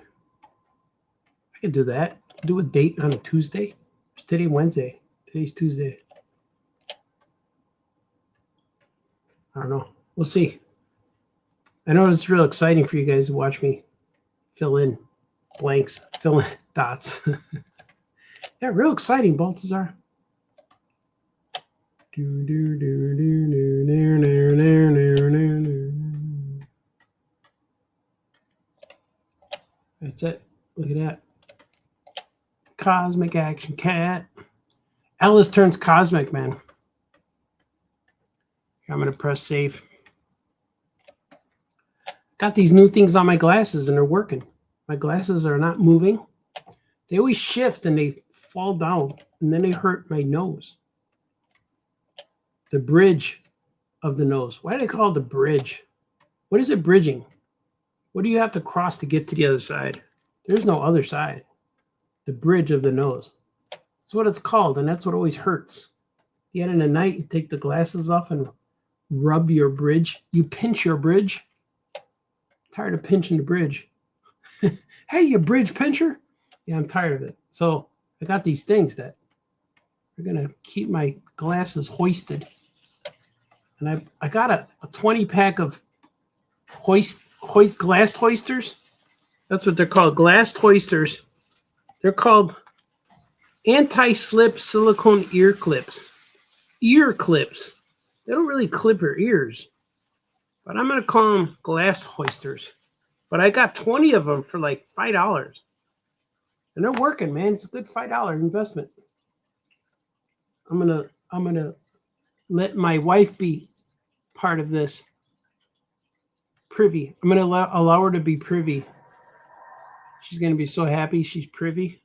I can do that. Do a date on a Tuesday. It's today Wednesday. Today's Tuesday. I don't know. We'll see. I know it's real exciting for you guys to watch me fill in blanks, fill in dots. Yeah, real exciting, Baltazar. That's it. Look at that. Cosmic Action Cat. Alice turns cosmic, man. I'm going to press save. Got these new things on my glasses and they're working. My glasses are not moving. They always shift and they fall down and then they hurt my nose. The bridge of the nose. Why do they call it the bridge? What is it bridging? What do you have to cross to get to the other side? There's no other side. The bridge of the nose. That's what it's called, and that's what always hurts. At the end of the night, you take the glasses off and rub your bridge. You pinch your bridge. Tired of pinching the bridge. Hey, you bridge pincher. Yeah, I'm tired of it. So I got these things that are going to keep my glasses hoisted. And I got a 20-pack of glass hoisters. That's what they're called, glass hoisters. They're called anti-slip silicone ear clips. Ear clips. They don't really clip your ears. But I'm going to call them glass hoisters. But I got 20 of them for like $5. And they're working, man. It's a good $5 investment. I'm gonna let my wife be part of this. Privy. I'm gonna allow her to be privy. She's gonna be so happy she's privy.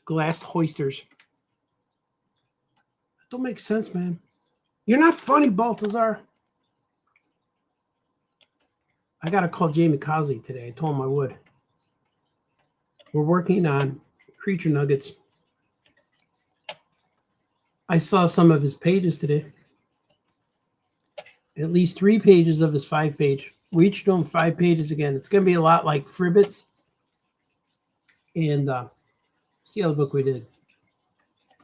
Glass hoisters. That don't make sense, man. You're not funny, Baltazar. I gotta call Jamie Cosley today. I told him I would. We're working on creature nuggets. I saw some of his pages today. At least 3 pages of his 5-page. We each doing 5 pages again. It's going to be a lot like Fribbits. And see how the book we did.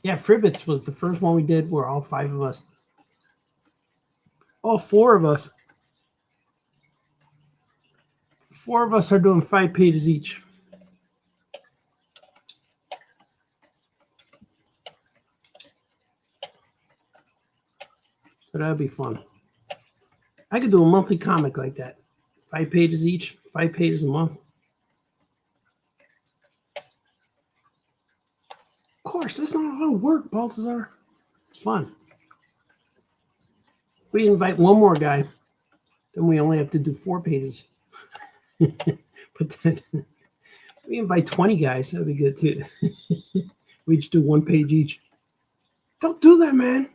Yeah, Fribbits was the first one we did where all 5 of us. All 4 of us. 4 of us are doing 5 pages each. So that'd be fun. I could do a monthly comic like that. 5 pages each, 5 pages a month. Of course, that's not how it works, Baltazar. It's fun. If we invite one more guy, then we only have to do 4 pages. But then we invite 20 guys, that'd be good too. We each do 1 page each. Don't do that, man.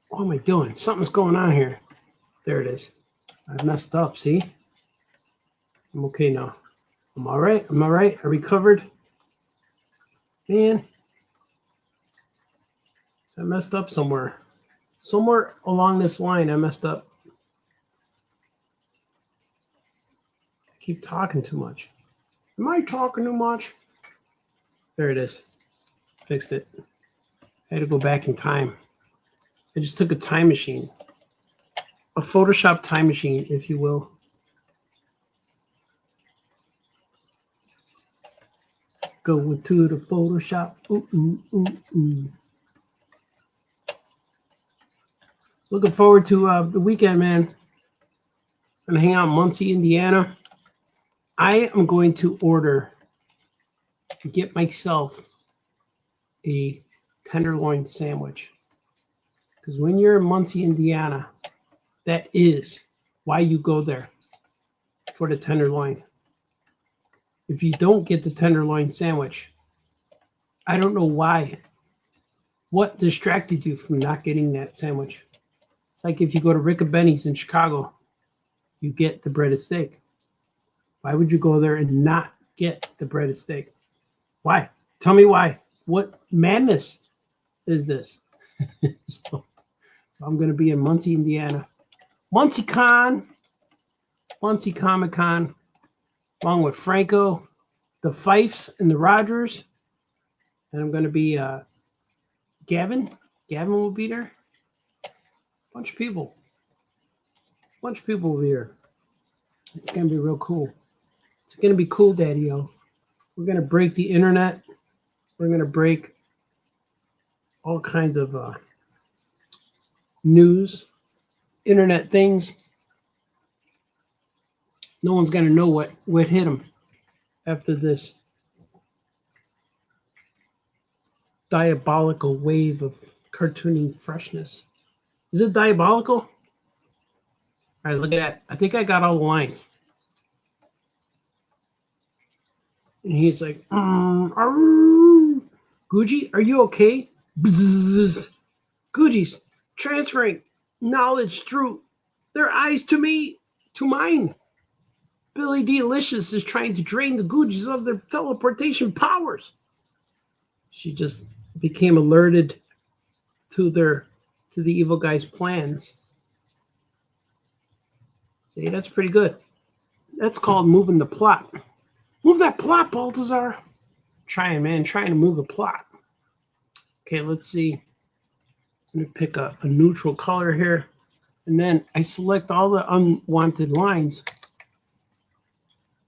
What am I doing? Something's going on here. There it is. I messed up, see? I'm okay now. I'm all right. I'm all right. I recovered. Man, I messed up somewhere. Somewhere along this line, I messed up. I keep talking too much. Am I talking too much? There it is. Fixed it. I had to go back in time. I just took a time machine. A Photoshop time machine, if you will. Go to the Photoshop. Ooh, ooh, ooh, ooh. Looking forward to the weekend, man. I'm gonna hang out in Muncie, Indiana. I am going to get myself a tenderloin sandwich. Because when you're in Muncie, Indiana, that is why you go there, for the tenderloin. If you don't get the tenderloin sandwich, I don't know why. What distracted you from not getting that sandwich? It's like if you go to Rick Benny's in Chicago, you get the breaded steak. Why would you go there and not get the breaded steak? Why? Tell me why. What madness is this? So I'm going to be in Muncie, Indiana. MuncieCon, Muncie Comic Con, along with Franco, the Fifes, and the Rogers. And I'm going to be Gavin. Gavin will be there. Bunch of people will be here. It's going to be real cool. It's going to be cool, Daddy-O. We're going to break the internet. We're going to break all kinds of news, internet things. No one's going to know what hit them after this diabolical wave of cartooning freshness. Is it diabolical? All right, look at that. I think I got all the lines. And he's like, Gucci, are you okay? Bzzz. Gucci's transferring knowledge through their eyes to me, to mine. Billy Delicious is trying to drain the Gucci's of their teleportation powers. She just became alerted to the evil guy's plans. See, that's pretty good. That's called moving the plot. Move that plot, Baltazar. Trying to move the plot. Okay, let's see. Let me pick a neutral color here. And then I select all the unwanted lines.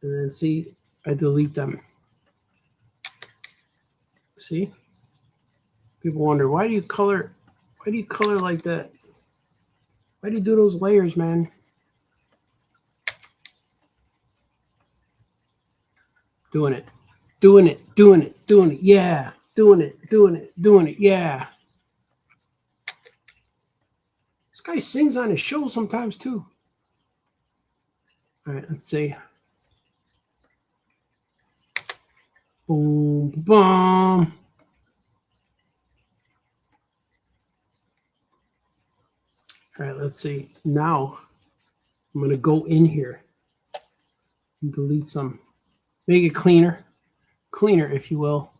And then see, I delete them. See? People wonder, why do you color like that? Why do you do those layers, man? Doing it, yeah. Doing it, yeah. This guy sings on his show sometimes too. All right, let's see. Boom, boom. All right, let's see. Now I'm going to go in here and delete some. Make it cleaner, if you will.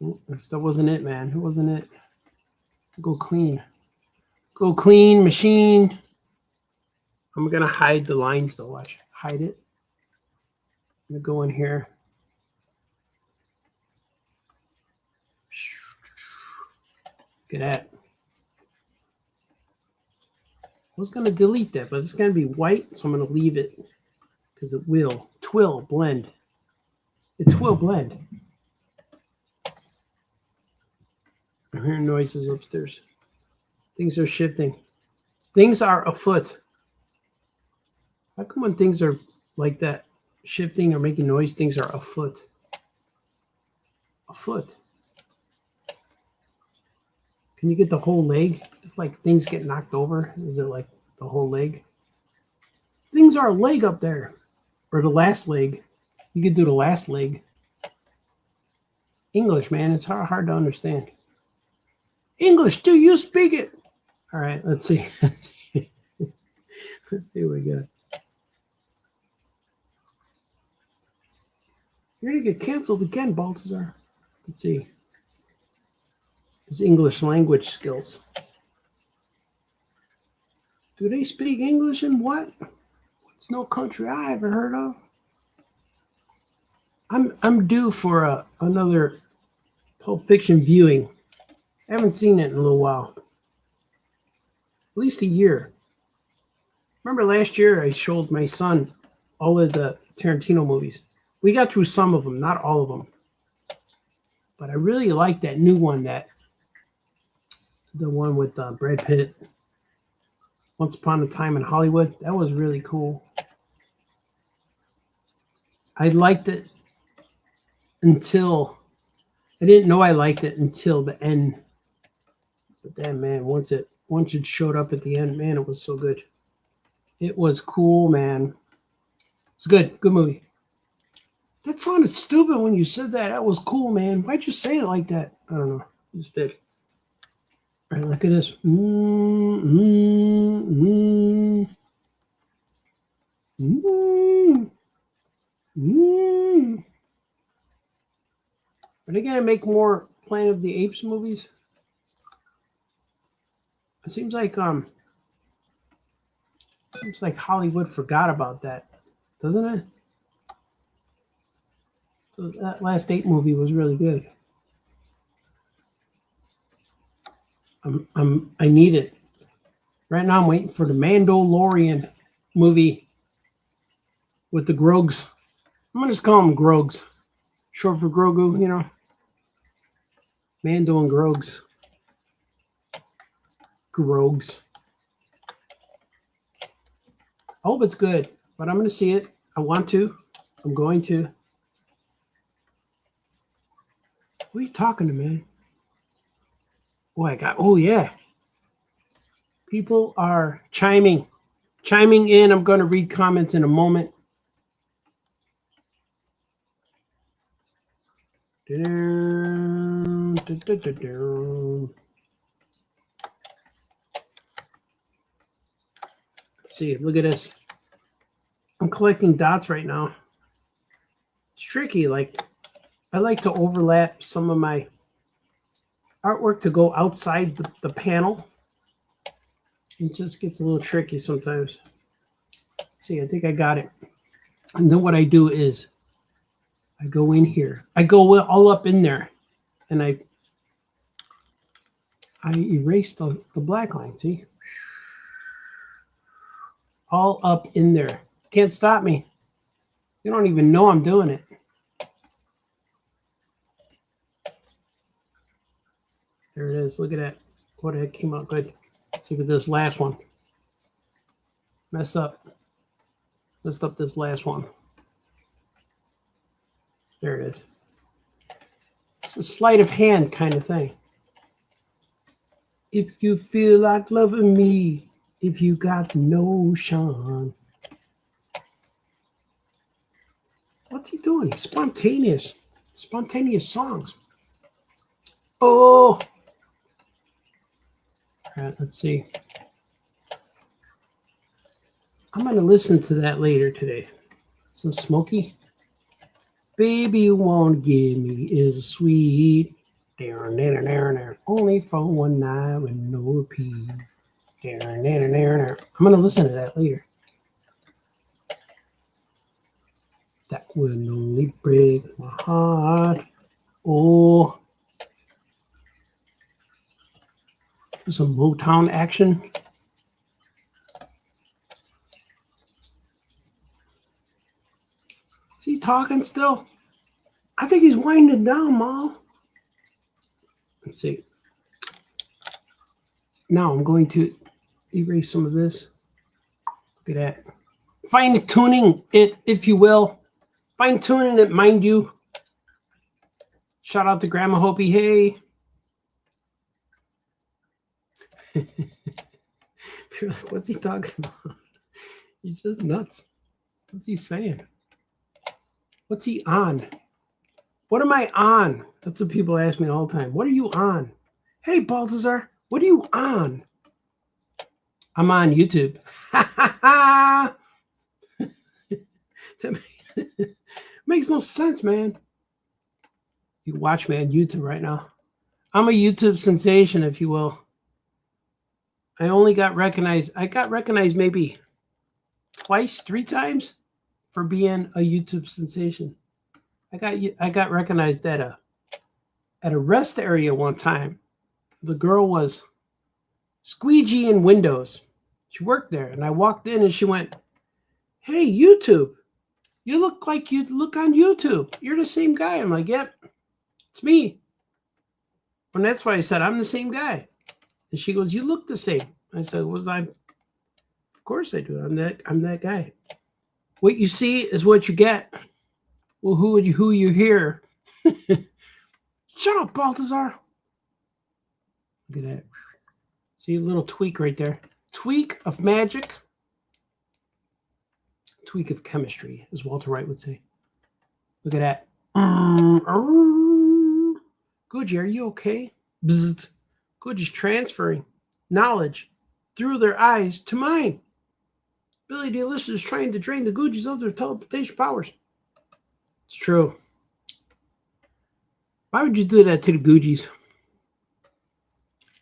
Ooh, that wasn't it, man. It wasn't it. Go clean, machine. I'm gonna hide the lines though. Watch, hide it. I'm gonna go in here. Look at that. I was gonna delete that, but it's gonna be white, so I'm gonna leave it. Because it will blend. It will blend. I'm hearing noises upstairs. Things are shifting. Things are afoot. How come when things are like that, shifting or making noise, things are afoot? Afoot. Can you get the whole leg? It's like things get knocked over. Is it like the whole leg? Things are a leg up there. Or the last leg. You could do the last leg. English, man. It's hard to understand. English, do you speak it? All right, let's see. Let's see what we got. You're going to get canceled again, Baltazar. Let's see. His English language skills. Do they speak English in what? It's no country I ever heard of. I'm due for another Pulp Fiction viewing. I haven't seen it in a little while. At least a year. Remember last year I showed my son all of the Tarantino movies. We got through some of them, not all of them. But I really like that new one, the one with Brad Pitt. Once Upon a Time in Hollywood. That was really cool. I liked it until I didn't know I liked it until the end. But then, man, once it showed up at the end, man, it was so good. It was cool, man. It's good. Good movie. That sounded stupid when you said that. That was cool, man. Why'd you say it like that? I don't know. I just did. All right, look at this. Are they gonna make more Planet of the Apes movies? It seems like Hollywood forgot about that, doesn't it? So that last ape movie was really good. I need it. Right now I'm waiting for the Mandalorian movie with the Grogs. I'm gonna just call them Grogs. Short for Grogu, you know. Mando and Grogs. Grogs. I hope it's good, but I'm going to see it. I want to. I'm going to. What are you talking to, man? Oh, yeah. People are chiming in. I'm going to read comments in a moment. Let's see, look at this. I'm collecting dots right now. It's tricky. Like, I like to overlap some of my artwork to go outside the panel. It just gets a little tricky sometimes. See, I think I got it. And then what I do is I go in here. I go all up in there, and I erase the black line. See? All up in there. Can't stop me. You don't even know I'm doing it. There it is. Look at that. What the heck came out good. Let's look at this last one. Messed up. Messed up this last one. There it is. It's a sleight of hand kind of thing. If you feel like loving me, if you got notion. What's he doing? He's spontaneous. Spontaneous songs. Oh. All right, let's see. I'm going to listen to that later today. Some Smokey. Baby, you won't give me is sweet. Only for one night with no repeat. I'm going to listen to that later. That will only break my heart. Oh. Some Motown action. Is he talking still? I think he's winding down, Mom. Let's see. Now I'm going to erase some of this. Look at that. Fine-tuning it, if you will. Fine-tuning it, mind you. Shout out to Grandma Hopi. Hey. You're like, what's he talking about? He's just nuts. What's he saying? What's he on? What am I on? That's what people ask me all the time. What are you on? Hey, Baltazar, what are you on? I'm on YouTube. That makes no sense, man. You can watch me on YouTube right now. I'm a YouTube sensation, if you will. I only got recognized. I got recognized maybe twice, 3 times for being a YouTube sensation. I got recognized at a rest area one time. The girl was squeegeeing windows. She worked there, and I walked in, and she went, "Hey, YouTube, you look like you look on YouTube. You're the same guy." I'm like, "Yep, it's me." And that's why I said I'm the same guy. And she goes, "You look the same." I said, "Was I?" Of course I do. I'm that guy. What you see is what you get. Well, who you hear? Shut up, Balthazar. Look at that. See a little tweak right there. Tweak of magic. Tweak of chemistry, as Walter White would say. Look at that. Googie, are you okay? Bzzzt. Googie's transferring knowledge through their eyes to mine. Billy Delicious is trying to drain the Googies of their teleportation powers. It's true. Why would you do that to the Googies?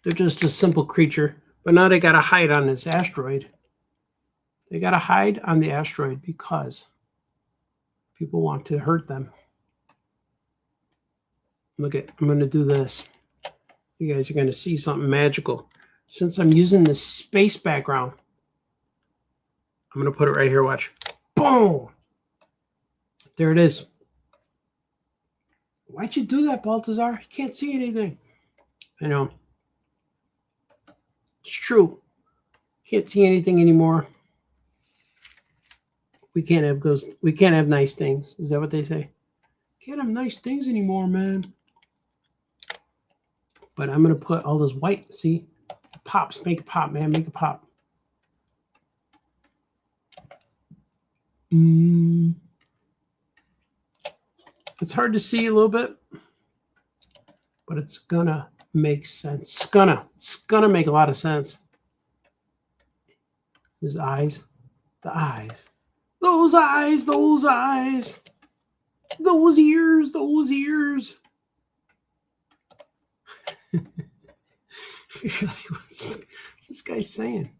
They're just a simple creature. But now they got to hide on this asteroid. They got to hide on the asteroid because people want to hurt them. Look at, I'm going to do this. You guys are going to see something magical. Since I'm using this space background, I'm going to put it right here. Watch. Boom. There it is. Why'd you do that, Balthazar? You can't see anything. I know. It's true. Can't see anything anymore. We can't have ghosts. We can't have nice things. Is that what they say? Can't have nice things anymore, man. But I'm going to put all this white. See? Pops. Make it pop, man. Make it pop. It's hard to see a little bit, but it's gonna make sense. It's gonna make a lot of sense. His eyes, the eyes, those eyes, those eyes, those ears, those ears. What's this guy saying?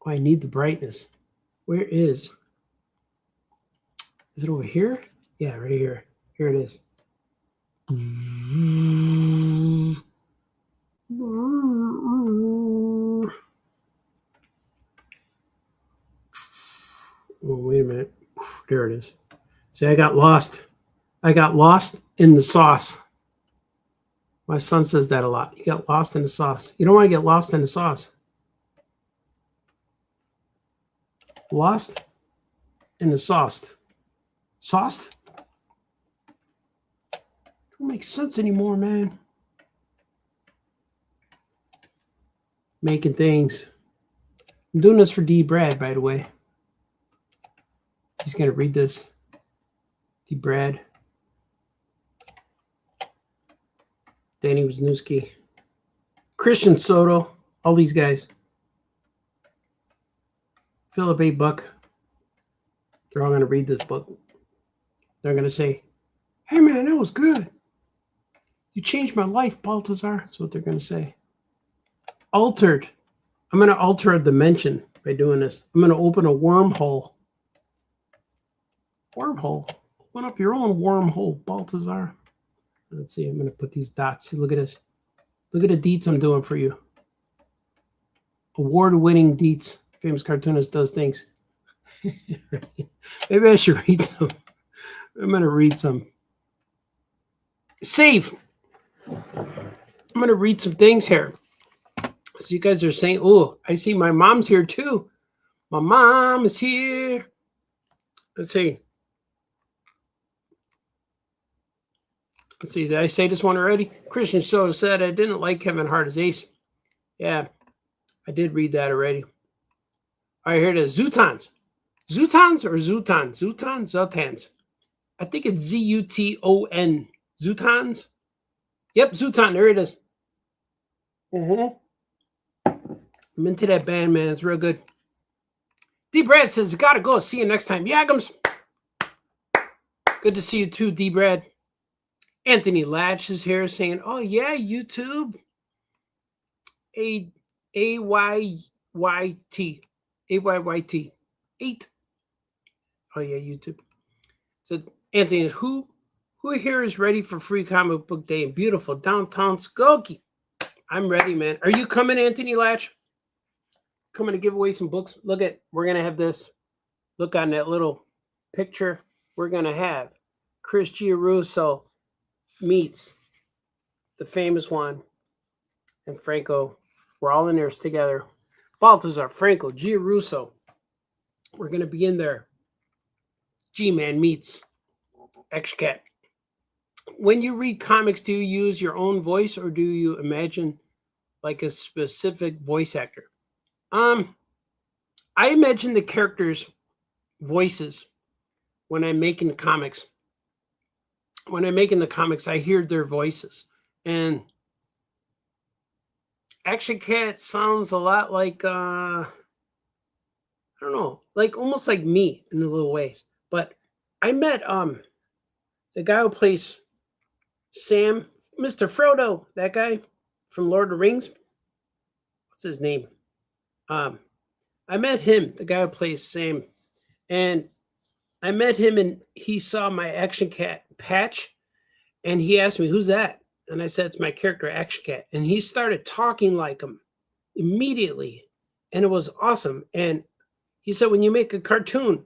Oh, I need the brightness. Where is it over here? Yeah, right here. Here it is. Oh, wait a minute. There it is. See, I got lost. I got lost in the sauce. My son says that a lot. You got lost in the sauce. You don't want to get lost in the sauce. Lost in the sauce. Sauce? Don't make sense anymore, man. Making things. I'm doing this for D. Brad, by the way. He's going to read this. D. Brad. Danny Wisniewski. Christian Soto. All these guys. Philip A. Buck. They're all going to read this book. They're going to say, "Hey, man, that was good. You changed my life, Balthazar." That's what they're going to say. Altered. I'm going to alter a dimension by doing this. I'm going to open a wormhole. Wormhole. Open up your own wormhole, Balthazar. Let's see. I'm going to put these dots. See, look at this. Look at the deets I'm doing for you. Award-winning deets. Famous cartoonist does things. Maybe I should read some. I'm going to read some. Save. I'm going to read some things here. So you guys are saying, "Oh, I see my mom's here too. My mom is here." Let's see. Let's see. Did I say this one already? Christian Soto said, "I didn't like Kevin Hart as Ace." Yeah, I did read that already. All right, here it is. Zootons. Zootons or Zootons? Zootons? Zootons. I think it's Z-U-T-O-N. Zootons? Yep, Zooton. There it is. I'm into that band, man. It's real good. D. Brad says, gotta go. See you next time. Yagums. Good to see you too, D. Brad. Anthony Latch is here saying, oh, yeah, YouTube. A-Y-Y-T. A-Y-Y-T. 8. Oh, yeah, YouTube. So, Anthony, who here is ready for Free Comic Book Day in beautiful downtown Skokie? I'm ready, man. Are you coming, Anthony Latch? Coming to give away some books? Look at, we're going to have this. Look on that little picture. We're going to have Chris Giarusso meets the famous one and Franco. We're all in there together. Baltazar, Franco, Giarusso. We're going to be in there. G-Man meets X-Cat. When you read comics, do you use your own voice or do you imagine like a specific voice actor? I imagine the characters' voices when I'm making the comics. When I'm making the comics, I hear their voices. And Action Cat sounds a lot like, I don't know, like almost like me in a little ways. But I met the guy who plays Sam, Mr. Frodo, that guy from Lord of the Rings. What's his name? I met him, the guy who plays Sam, and I met him and he saw my Action Cat patch and he asked me, who's that? And I said, it's my character, Action Cat. And he started talking like him immediately. And it was awesome. And he said, when you make a cartoon,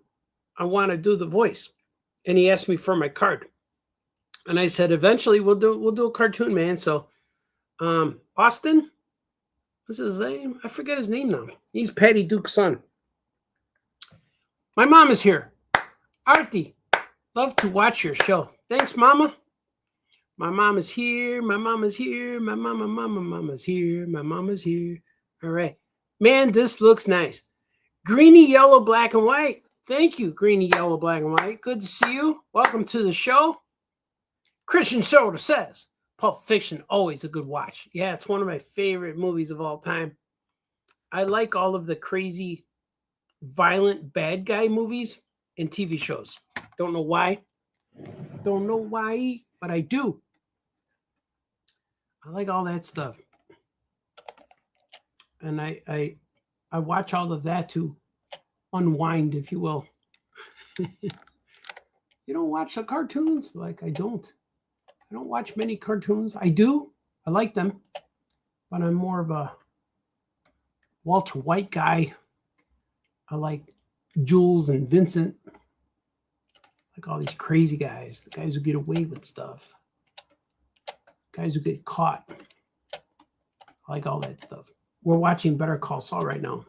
I want to do the voice. And he asked me for my card. And I said, eventually we'll do a cartoon, man. So Austin, what's his name? I forget his name now. He's Patty Duke's son. My mom is here. Artie, love to watch your show. Thanks, Mama. My mom is here. My mom is here. My mama's here. My mama's here. All right. Man, this looks nice. Greeny, yellow, black, and white. Thank you, Greeny, yellow, black, and white. Good to see you. Welcome to the show. Christian Soda says, Pulp Fiction, always a good watch. Yeah, it's one of my favorite movies of all time. I like all of the crazy, violent, bad guy movies and TV shows. Don't know why. Don't know why, but I do. I like all that stuff. And I watch all of that to unwind, if you will. You don't watch the cartoons? Like, I don't watch many cartoons. I do. I like them. But I'm more of a Walter White guy. I like Jules and Vincent. Like all these crazy guys. The guys who get away with stuff. Guys who get caught. I like all that stuff. We're watching Better Call Saul right now.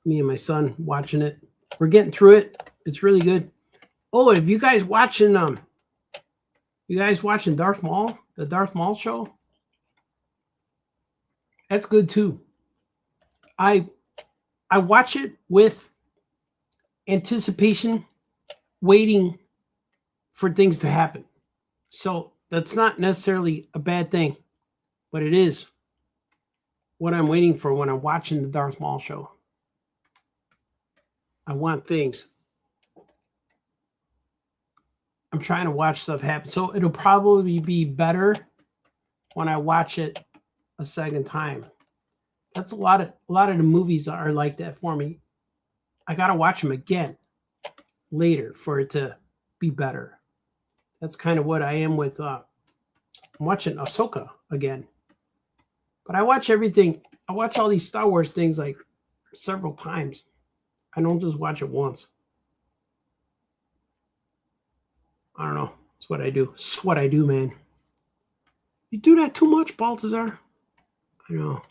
Me and my son watching it. We're getting through it. It's really good. Oh, have you guys watching Darth Maul? The Darth Maul show? That's good too. I watch it with anticipation, waiting for things to happen. So that's not necessarily a bad thing, but it is what I'm waiting for when I'm watching the Darth Maul show. I want things. I'm trying to watch stuff happen. So it'll probably be better when I watch it a second time. That's a lot of the movies are like that for me. I got to watch them again later for it to be better. That's kind of what I am with I'm watching Ahsoka again. But I watch everything. I watch all these Star Wars things like several times. I don't just watch it once. I don't know. It's what I do. It's what I do, man. You do that too much, Baltazar. I know.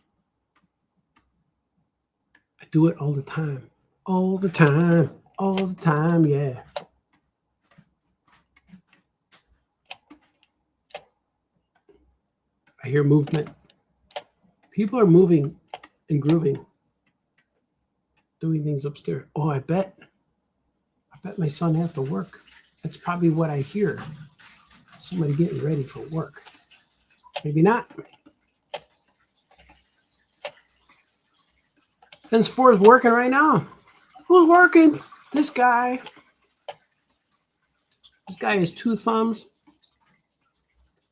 I do it all the time. All the time. All the time, yeah. I hear movement. People are moving and grooving. Doing things upstairs. Oh, I bet my son has to work. That's probably what I hear. Somebody getting ready for work. Maybe not. Henceforth working right now. Who's working? This guy. This guy has 2 thumbs.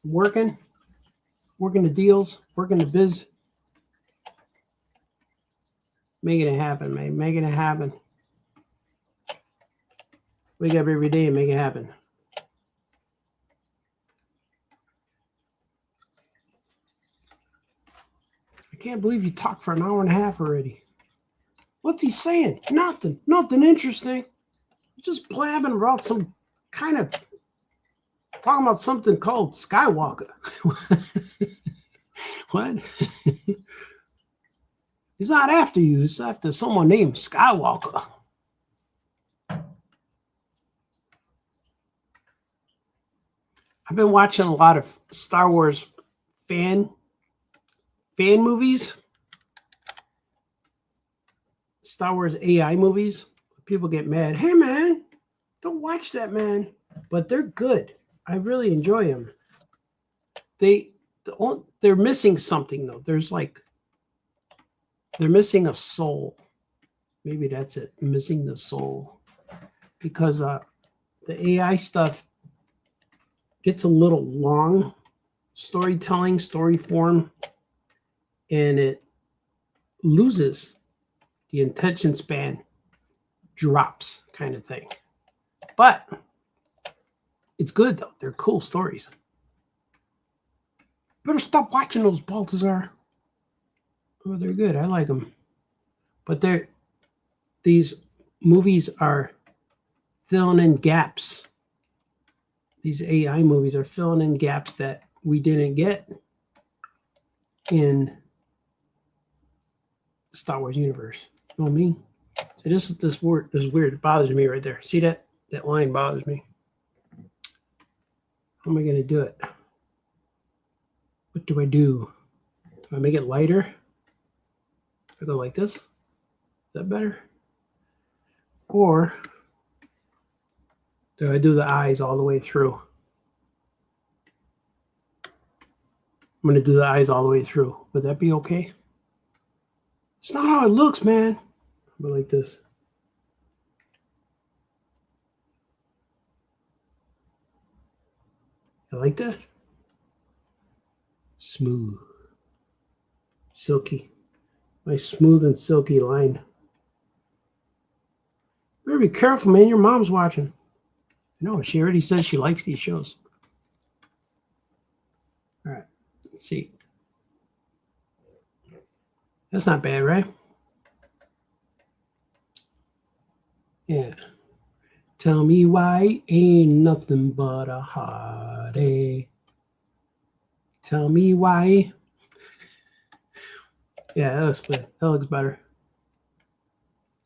Working the deals, working the biz. Making it happen, man. Making it happen. Wake up every day and make it happen. I can't believe you talked for an hour and a half already. What's he saying? Nothing. Nothing interesting. Just blabbing about some kind of talking about something called Skywalker. What? He's not after you. He's after someone named Skywalker. I've been watching a lot of Star Wars fan movies. Star Wars AI movies. People get mad. Hey, man, don't watch that, man. But they're good. I really enjoy them. They're missing something, though. They're missing a soul. Maybe that's it. Missing the soul. Because the AI stuff gets a little long. Storytelling, story form. And it loses the attention span. Drops kind of thing. But it's good, though. They're cool stories. Better stop watching those, Baltazar. Oh, they're good. I like them. But these movies are filling in gaps. These AI movies are filling in gaps that we didn't get in the Star Wars universe. You know what I mean? So this word is weird. It bothers me right there. See that? That line bothers me. How am I going to do it? What do I do? Do I make it lighter? I go like this. Is that better? Or do I do the eyes all the way through? I'm going to do the eyes all the way through. Would that be okay? It's not how it looks, man. But like this. You like that? Smooth. Silky. Nice smooth and silky line. Better be careful, man. Your mom's watching. No, she already says she likes these shows. All right. Let's see. That's not bad, right? Yeah. Tell me why ain't nothing but a heartache. Tell me why. Yeah, that looks good. That looks better.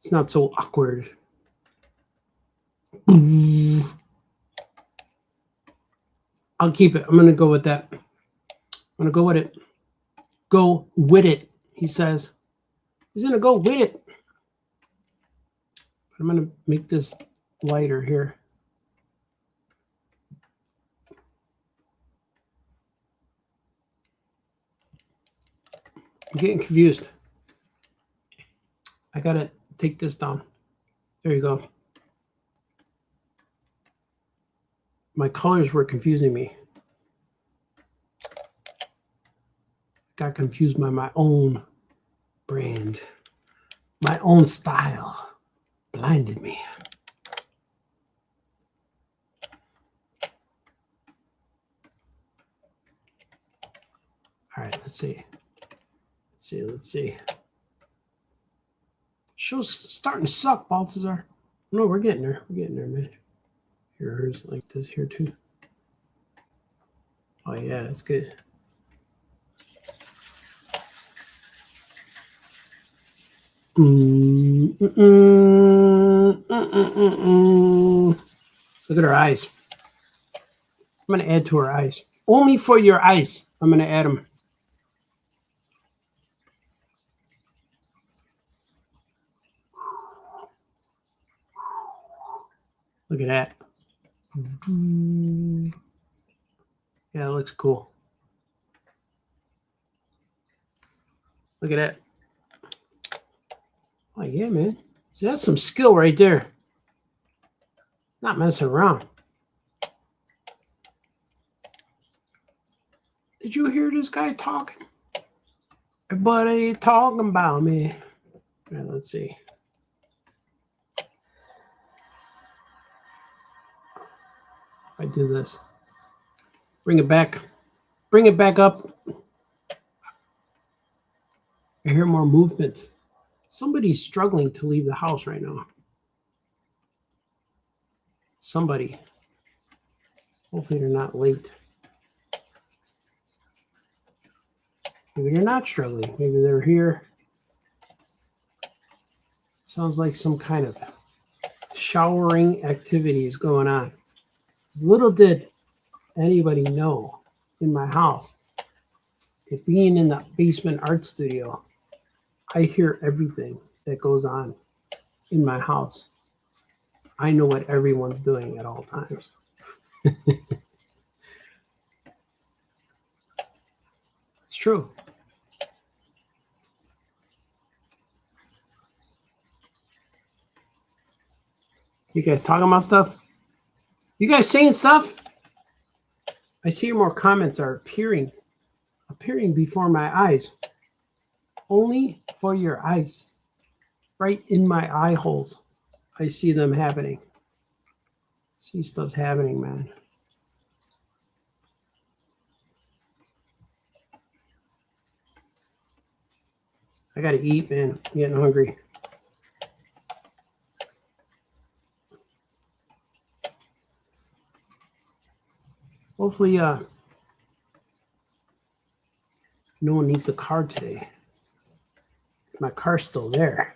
It's not so awkward. I'll keep it. I'm going to go with that. I'm going to go with it. Go with it, he says. He's going to go with it. I'm going to make this lighter here. I'm getting confused. I got to take this down. There you go. My colors were confusing me. Got confused by my own brand. My own style blinded me. All right, let's see. Let's see. Show's starting to suck, Baltazar. No, we're getting there. We're getting there, man. Here's like this here too. Oh yeah, that's good. Look at her eyes. I'm going to add to her eyes. Only for your eyes. I'm going to add them. Look at that. Yeah, it looks cool. Look at that. Oh yeah, man. See, that's some skill right there. Not messing around. Did you hear this guy talking? Everybody talking about me. Right, let's see. If I do this, bring it back up. I hear more movement. Somebody's struggling to leave the house right now. Somebody. Hopefully they're not late. Maybe they're not struggling. Maybe they're here. Sounds like some kind of showering activity is going on. Little did anybody know in my house that being in the basement art studio, I hear everything that goes on in my house. I know what everyone's doing at all times. It's true. You guys talking about stuff? You guys saying stuff? I see more comments are appearing before my eyes. Only for your eyes. Right in my eye holes. I see them happening. See stuff's happening, man. I gotta eat, man. I'm getting hungry. Hopefully, no one needs the car today. My car's still there.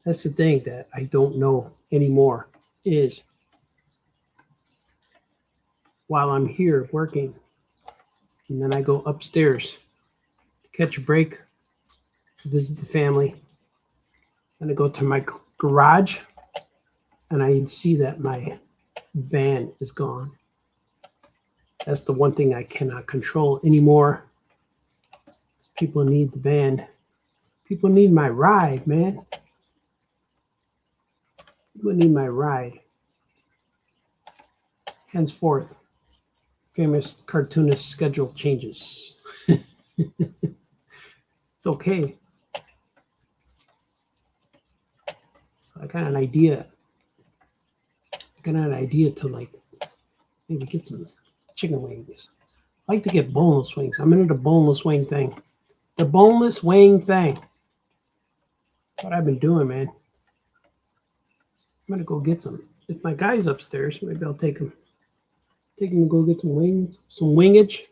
That's the thing that I don't know anymore is while I'm here working, and then I go upstairs to catch a break, to visit the family, and I go to my garage, and I see that my van is gone. That's the one thing I cannot control anymore. People need the van. People need my ride, man. People need my ride. Henceforth, famous cartoonist schedule changes. It's okay. I got an idea. To like maybe get some chicken wings. I like to get boneless wings. I'm into the boneless wing thing. The boneless wing thing. That's what I've been doing, man. I'm gonna go get some. If my guy's upstairs, maybe I'll take him. Take him to go get some wings, some wingage.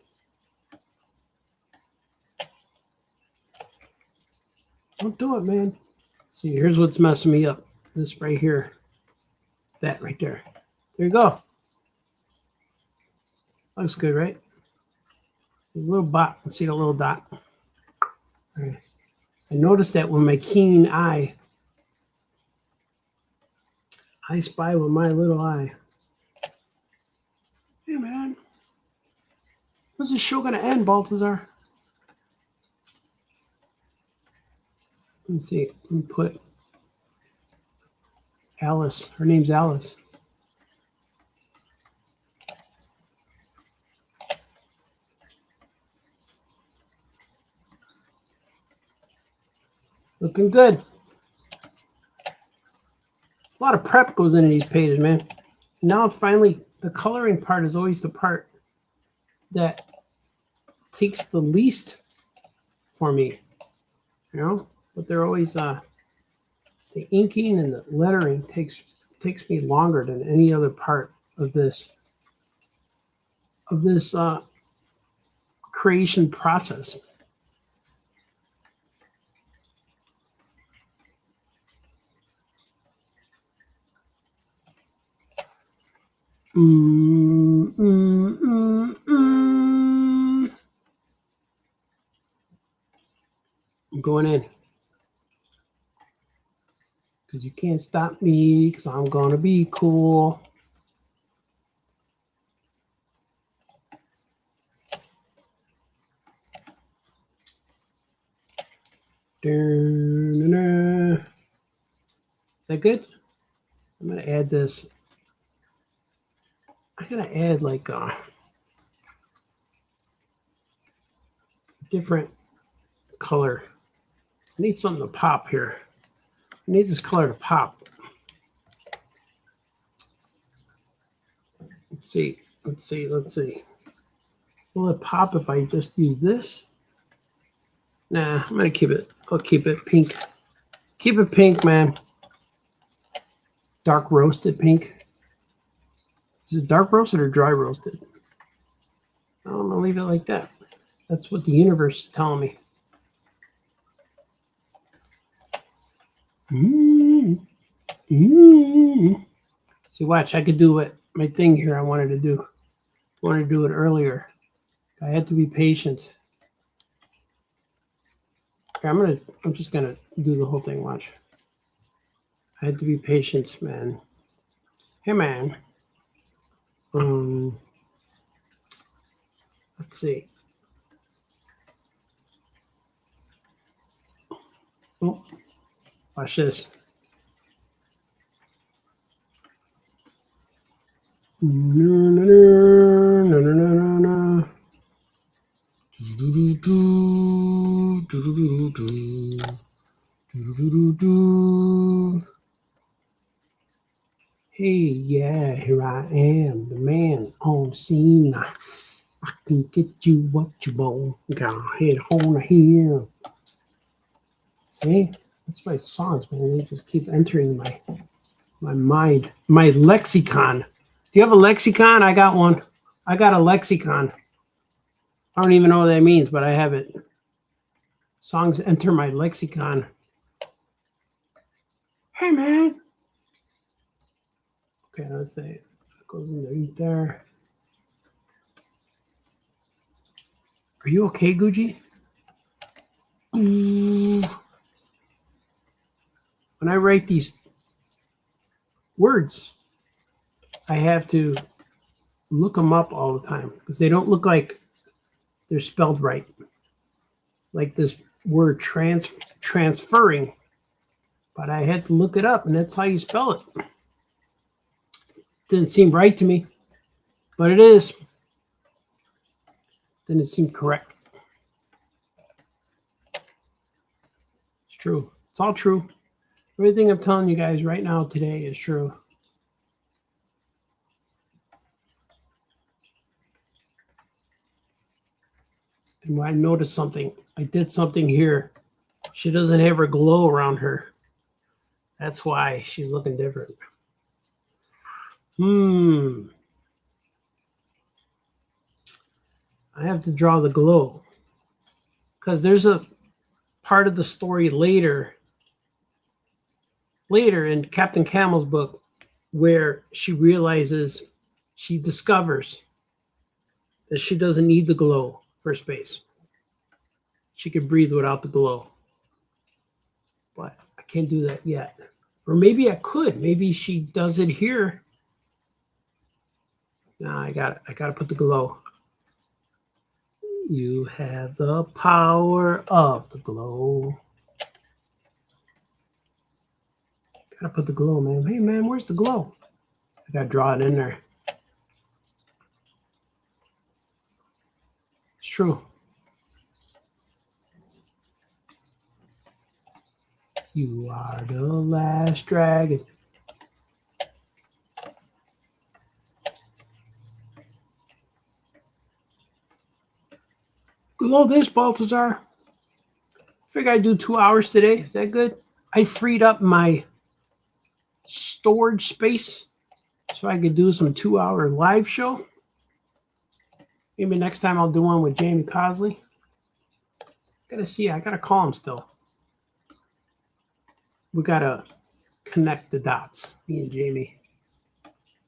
Don't do it, man. See, here's what's messing me up. This right here. That right there. There you go. Looks good, right? There's a little dot. Let's see the little dot. All right. I noticed that when my keen eye, I spy with my little eye. Hey, man. When's this show going to end, Baltazar? Let me see. Let me put Alice. Her name's Alice. Looking good. A lot of prep goes into these pages, man. Now finally, the coloring part is always the part that takes the least for me, you know. But they're always the inking and the lettering takes me longer than any other part of this creation process. I'm going in because you can't stop me because I'm gonna be cool. Da-na-na. that good? I'm gonna add this. I gotta add like a different color. I need something to pop here. I need this color to pop. Let's see. Let's see. Let's see. Will it pop if I just use this? Nah, I'm gonna keep it. I'll keep it pink. Keep it pink, man. Dark roasted pink. Is it dark roasted or dry roasted? I'm gonna leave it like that. That's what the universe is telling me. See, watch. I could do what my thing here I wanted to do. I wanted to do it earlier. I had to be patient. Okay, I'm just gonna do the whole thing. Watch. I had to be patient, man. Hey, man. Let's see. Oh, watch this. Hey, yeah, here I am, the man on scene. I can get you what you want. Go ahead on here. See, that's my songs, man. They just keep entering my mind, my lexicon. Do you have a lexicon? I got one. I got a lexicon. I don't even know what that means, but I have it. Songs enter my lexicon. Hey, man. Okay, let's say it goes underneath there. Are you okay, Gucci? When I write these words, I have to look them up all the time because they don't look like they're spelled right. Like this word transferring, but I had to look it up, and that's how you spell it. Didn't seem right to me, but it is. Then it seemed correct. It's true. It's all true. Everything I'm telling you guys right now today is true. And when I noticed something, I did something here. She doesn't have her glow around her. That's why she's looking different. I have to draw the glow because there's a part of the story later in Captain Camel's book where she discovers that she doesn't need the glow for space. She can breathe without the glow. But I can't do that yet. Or maybe I could. Maybe she does it here. No, I gotta put the glow. You have the power of the glow. Gotta put the glow, man. Hey, man, where's the glow? I gotta draw it in there. It's true. You are the last dragon. Below this, Baltazar. I figure I'd do 2 hours today. Is that good? I freed up my storage space so I could do some 2-hour live show. Maybe next time I'll do one with Jamie Cosley. Gotta see. I gotta call him still. We gotta connect the dots, me and Jamie.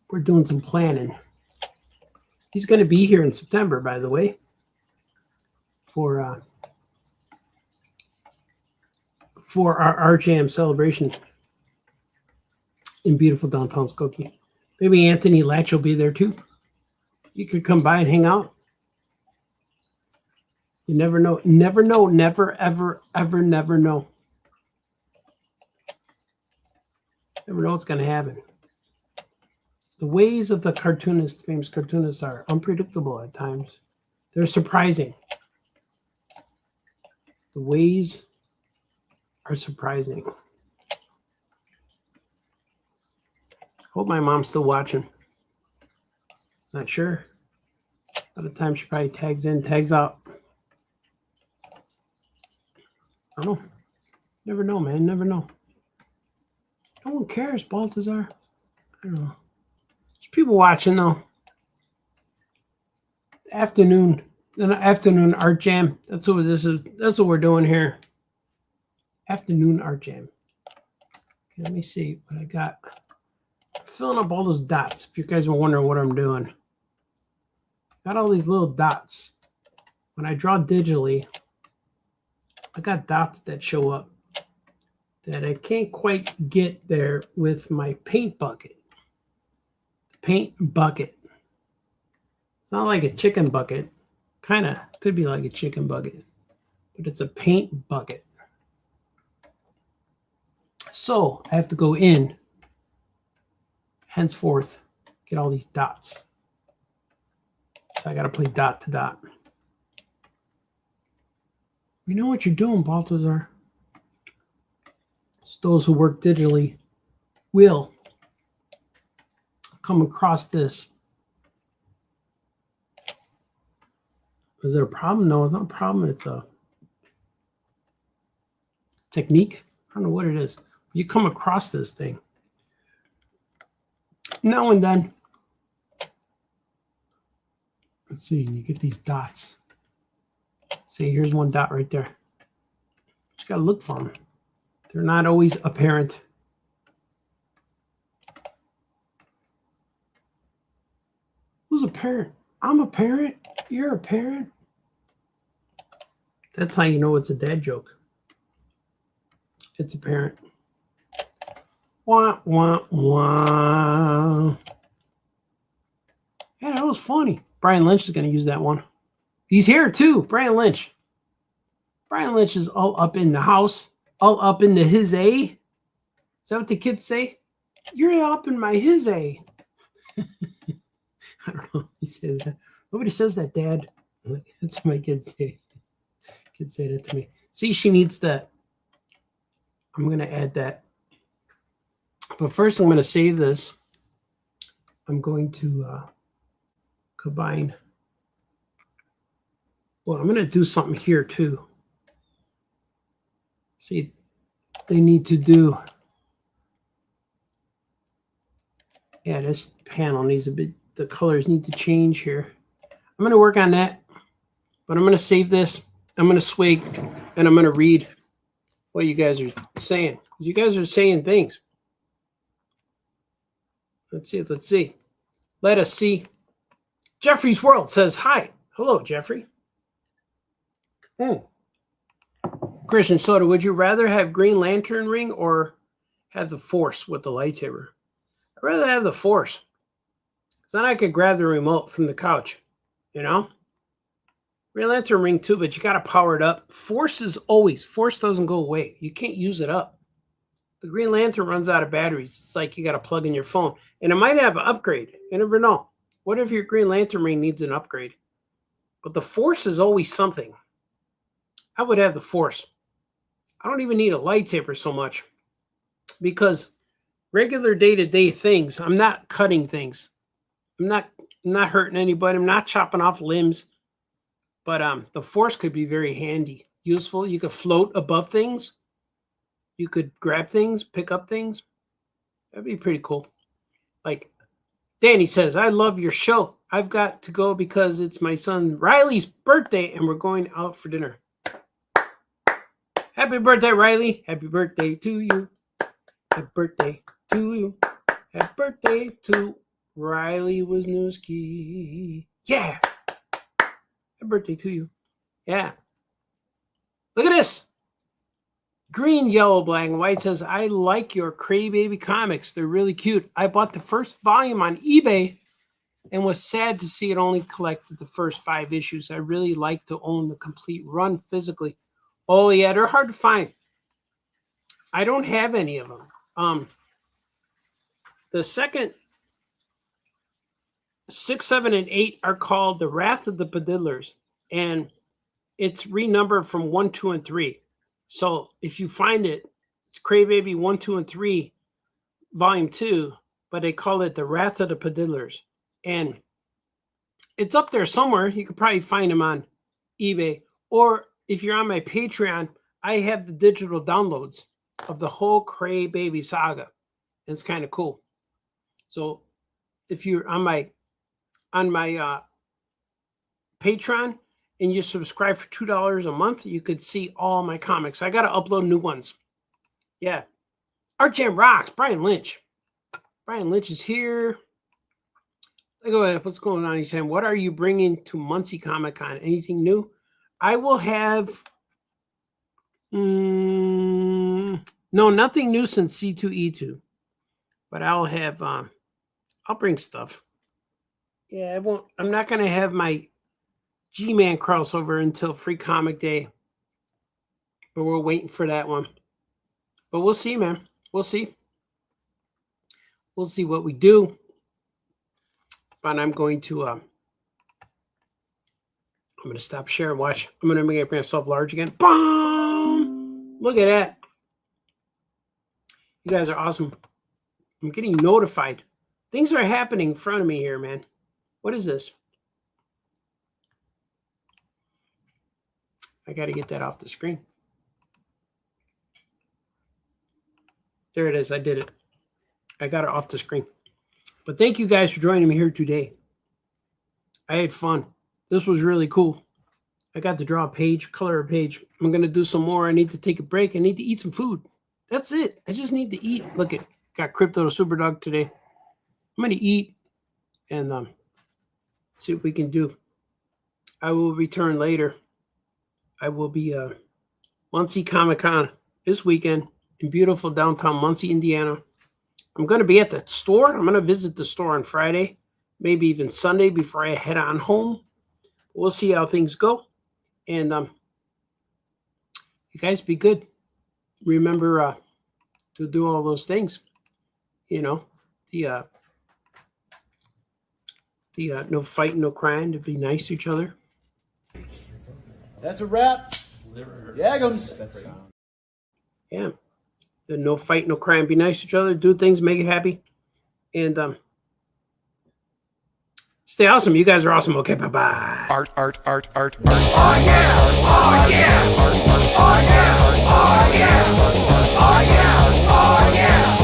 We're doing some planning. He's gonna be here in September, by the way, for our RJM celebration in beautiful downtown Skokie. Maybe Anthony Latch will be there too. You could come by and hang out. You never know. Never know. Never, ever, ever, never know. Never know what's going to happen. The ways of the cartoonist, famous cartoonists, are unpredictable at times. They're surprising. The ways are surprising. Hope my mom's still watching. Not sure. A lot of times she probably tags in, tags out. I don't know. Never know, man. Never know. No one cares, Baltazar. I don't know. There's people watching though. Afternoon art jam. That's what this is. That's what we're doing here. Afternoon art jam. Okay, let me see what I got. I'm filling up all those dots. If you guys are wondering what I'm doing, got all these little dots. When I draw digitally, I got dots that show up that I can't quite get there with my paint bucket. Paint bucket. It's not like a chicken bucket. Kind of could be like a chicken bucket, but it's a paint bucket. So I have to go in, henceforth, get all these dots. So I got to play dot to dot. You know what you're doing, Baltazar. So those who work digitally will come across this. Is it a problem? No, it's not a problem. It's a technique. I don't know what it is. You come across this thing now and then. Let's see. You get these dots. See, here's one dot right there. Just got to look for them. They're not always apparent. Who's a parent? I'm a parent. You're a parent. That's how you know it's a dad joke. It's a parent. Wah, wah, wah. Yeah, that was funny. Brian Lynch is going to use that one. He's here too, Brian Lynch. Brian Lynch is all up in the house, all up in the his A. Is that what the kids say? You're up in my his A. I don't know. He said that. Nobody says that, Dad. That's what my kids say. Kids say that to me. See, she needs that. I'm going to add that. But first, I'm going to save this. I'm going to combine. Well, I'm going to do something here too. See, they need to do. Yeah, this panel needs a bit. The colors need to change here. I'm going to work on that, but I'm going to save this. I'm going to swig, and I'm going to read what you guys are saying. You guys are saying things. Let's see. Let's see. Let us see. Jeffrey's World says, hi. Hello, Jeffrey. Christian Soda, would you rather have Green Lantern ring or have the Force with the lightsaber? I'd rather have the Force. Then I could grab the remote from the couch, you know? Green Lantern ring too, but you got to power it up. Force doesn't go away. You can't use it up. The Green Lantern runs out of batteries. It's like you got to plug in your phone. And it might have an upgrade. You never know. What if your Green Lantern ring needs an upgrade? But the Force is always something. I would have the Force. I don't even need a lightsaber so much. Because regular day-to-day things, I'm not cutting things. I'm not hurting anybody. I'm not chopping off limbs. But the Force could be very handy, useful. You could float above things. You could grab things, pick up things. That'd be pretty cool. Like Danny says, I love your show. I've got to go because it's my son Riley's birthday and we're going out for dinner. Happy birthday, Riley. Happy birthday to you. Happy birthday to you. Happy birthday to Riley Wisniewski. Yeah. Happy birthday to you. Yeah. Look at this. Green, yellow, black, and white says, I like your Crybaby comics. They're really cute. I bought the first volume on eBay and was sad to see it only collected the first 5 issues. I really like to own the complete run physically. Oh, yeah, they're hard to find. I don't have any of them. The second 6, 7, and 8 are called The Wrath of the Pedidlers, and it's renumbered from 1, 2, and 3. So if you find it, it's Crybaby 1, 2, and 3, Volume 2, but they call it The Wrath of the Pedidlers. And it's up there somewhere. You could probably find them on eBay. Or if you're on my Patreon, I have the digital downloads of the whole Crybaby saga. It's kind of cool. So if you're on my Patreon and you subscribe for $2 a month, you could see all my comics. I got to upload new ones. Yeah. Art Jam rocks. Brian Lynch. Brian Lynch is here. Look at what's going on. He's saying, what are you bringing to Muncie Comic Con? Anything new? I will have... no, nothing new since C2E2. But I'll have... I'll bring stuff. Yeah, I won't. I'm not going to have my G-Man crossover until Free Comic Day. But we're waiting for that one. But we'll see, man. We'll see. We'll see what we do. But I'm going to stop sharing. Watch. I'm going to make myself large again. Boom! Look at that. You guys are awesome. I'm getting notified. Things are happening in front of me here, man. What is this? I got to get that off the screen. There it is. I did it. I got it off the screen. But thank you guys for joining me here today. I had fun. This was really cool. I got to draw a page, color a page. I'm going to do some more. I need to take a break. I need to eat some food. That's it. I just need to eat. Look at, got Crypto the Super Dog today. I'm going to eat and see what we can do. I will return later. I will be Muncie Comic Con this weekend in beautiful downtown Muncie, Indiana. I'm going to be at the store. I'm going to visit the store on Friday, maybe even Sunday before I head on home. We'll see how things go. And you guys be good. Remember to do all those things. You know, the no fighting, no crying, to be nice to each other. That's a wrap. Yagums. Yeah. The no fight, no crying, be nice to each other, do things, make you happy. And stay awesome. You guys are awesome. Okay, bye-bye. Art. Oh yeah, oh yeah, oh yeah, oh yeah, oh yeah, oh yeah,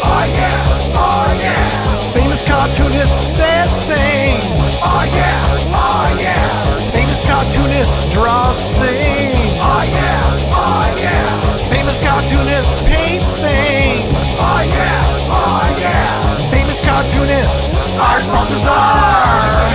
oh yeah, oh yeah. Famous cartoonist says things. Oh yeah, oh yeah, Famous cartoonist draws things. oh yeah, oh yeah, Famous cartoonist paints things. oh yeah, oh yeah. Famous cartoonist Art Baltazar.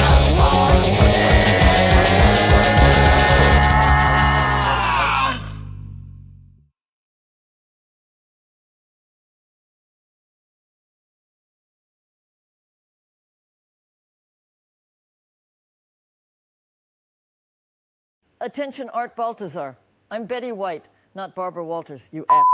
Attention, Art Baltazar. I'm Betty White, not Barbara Walters, you ass.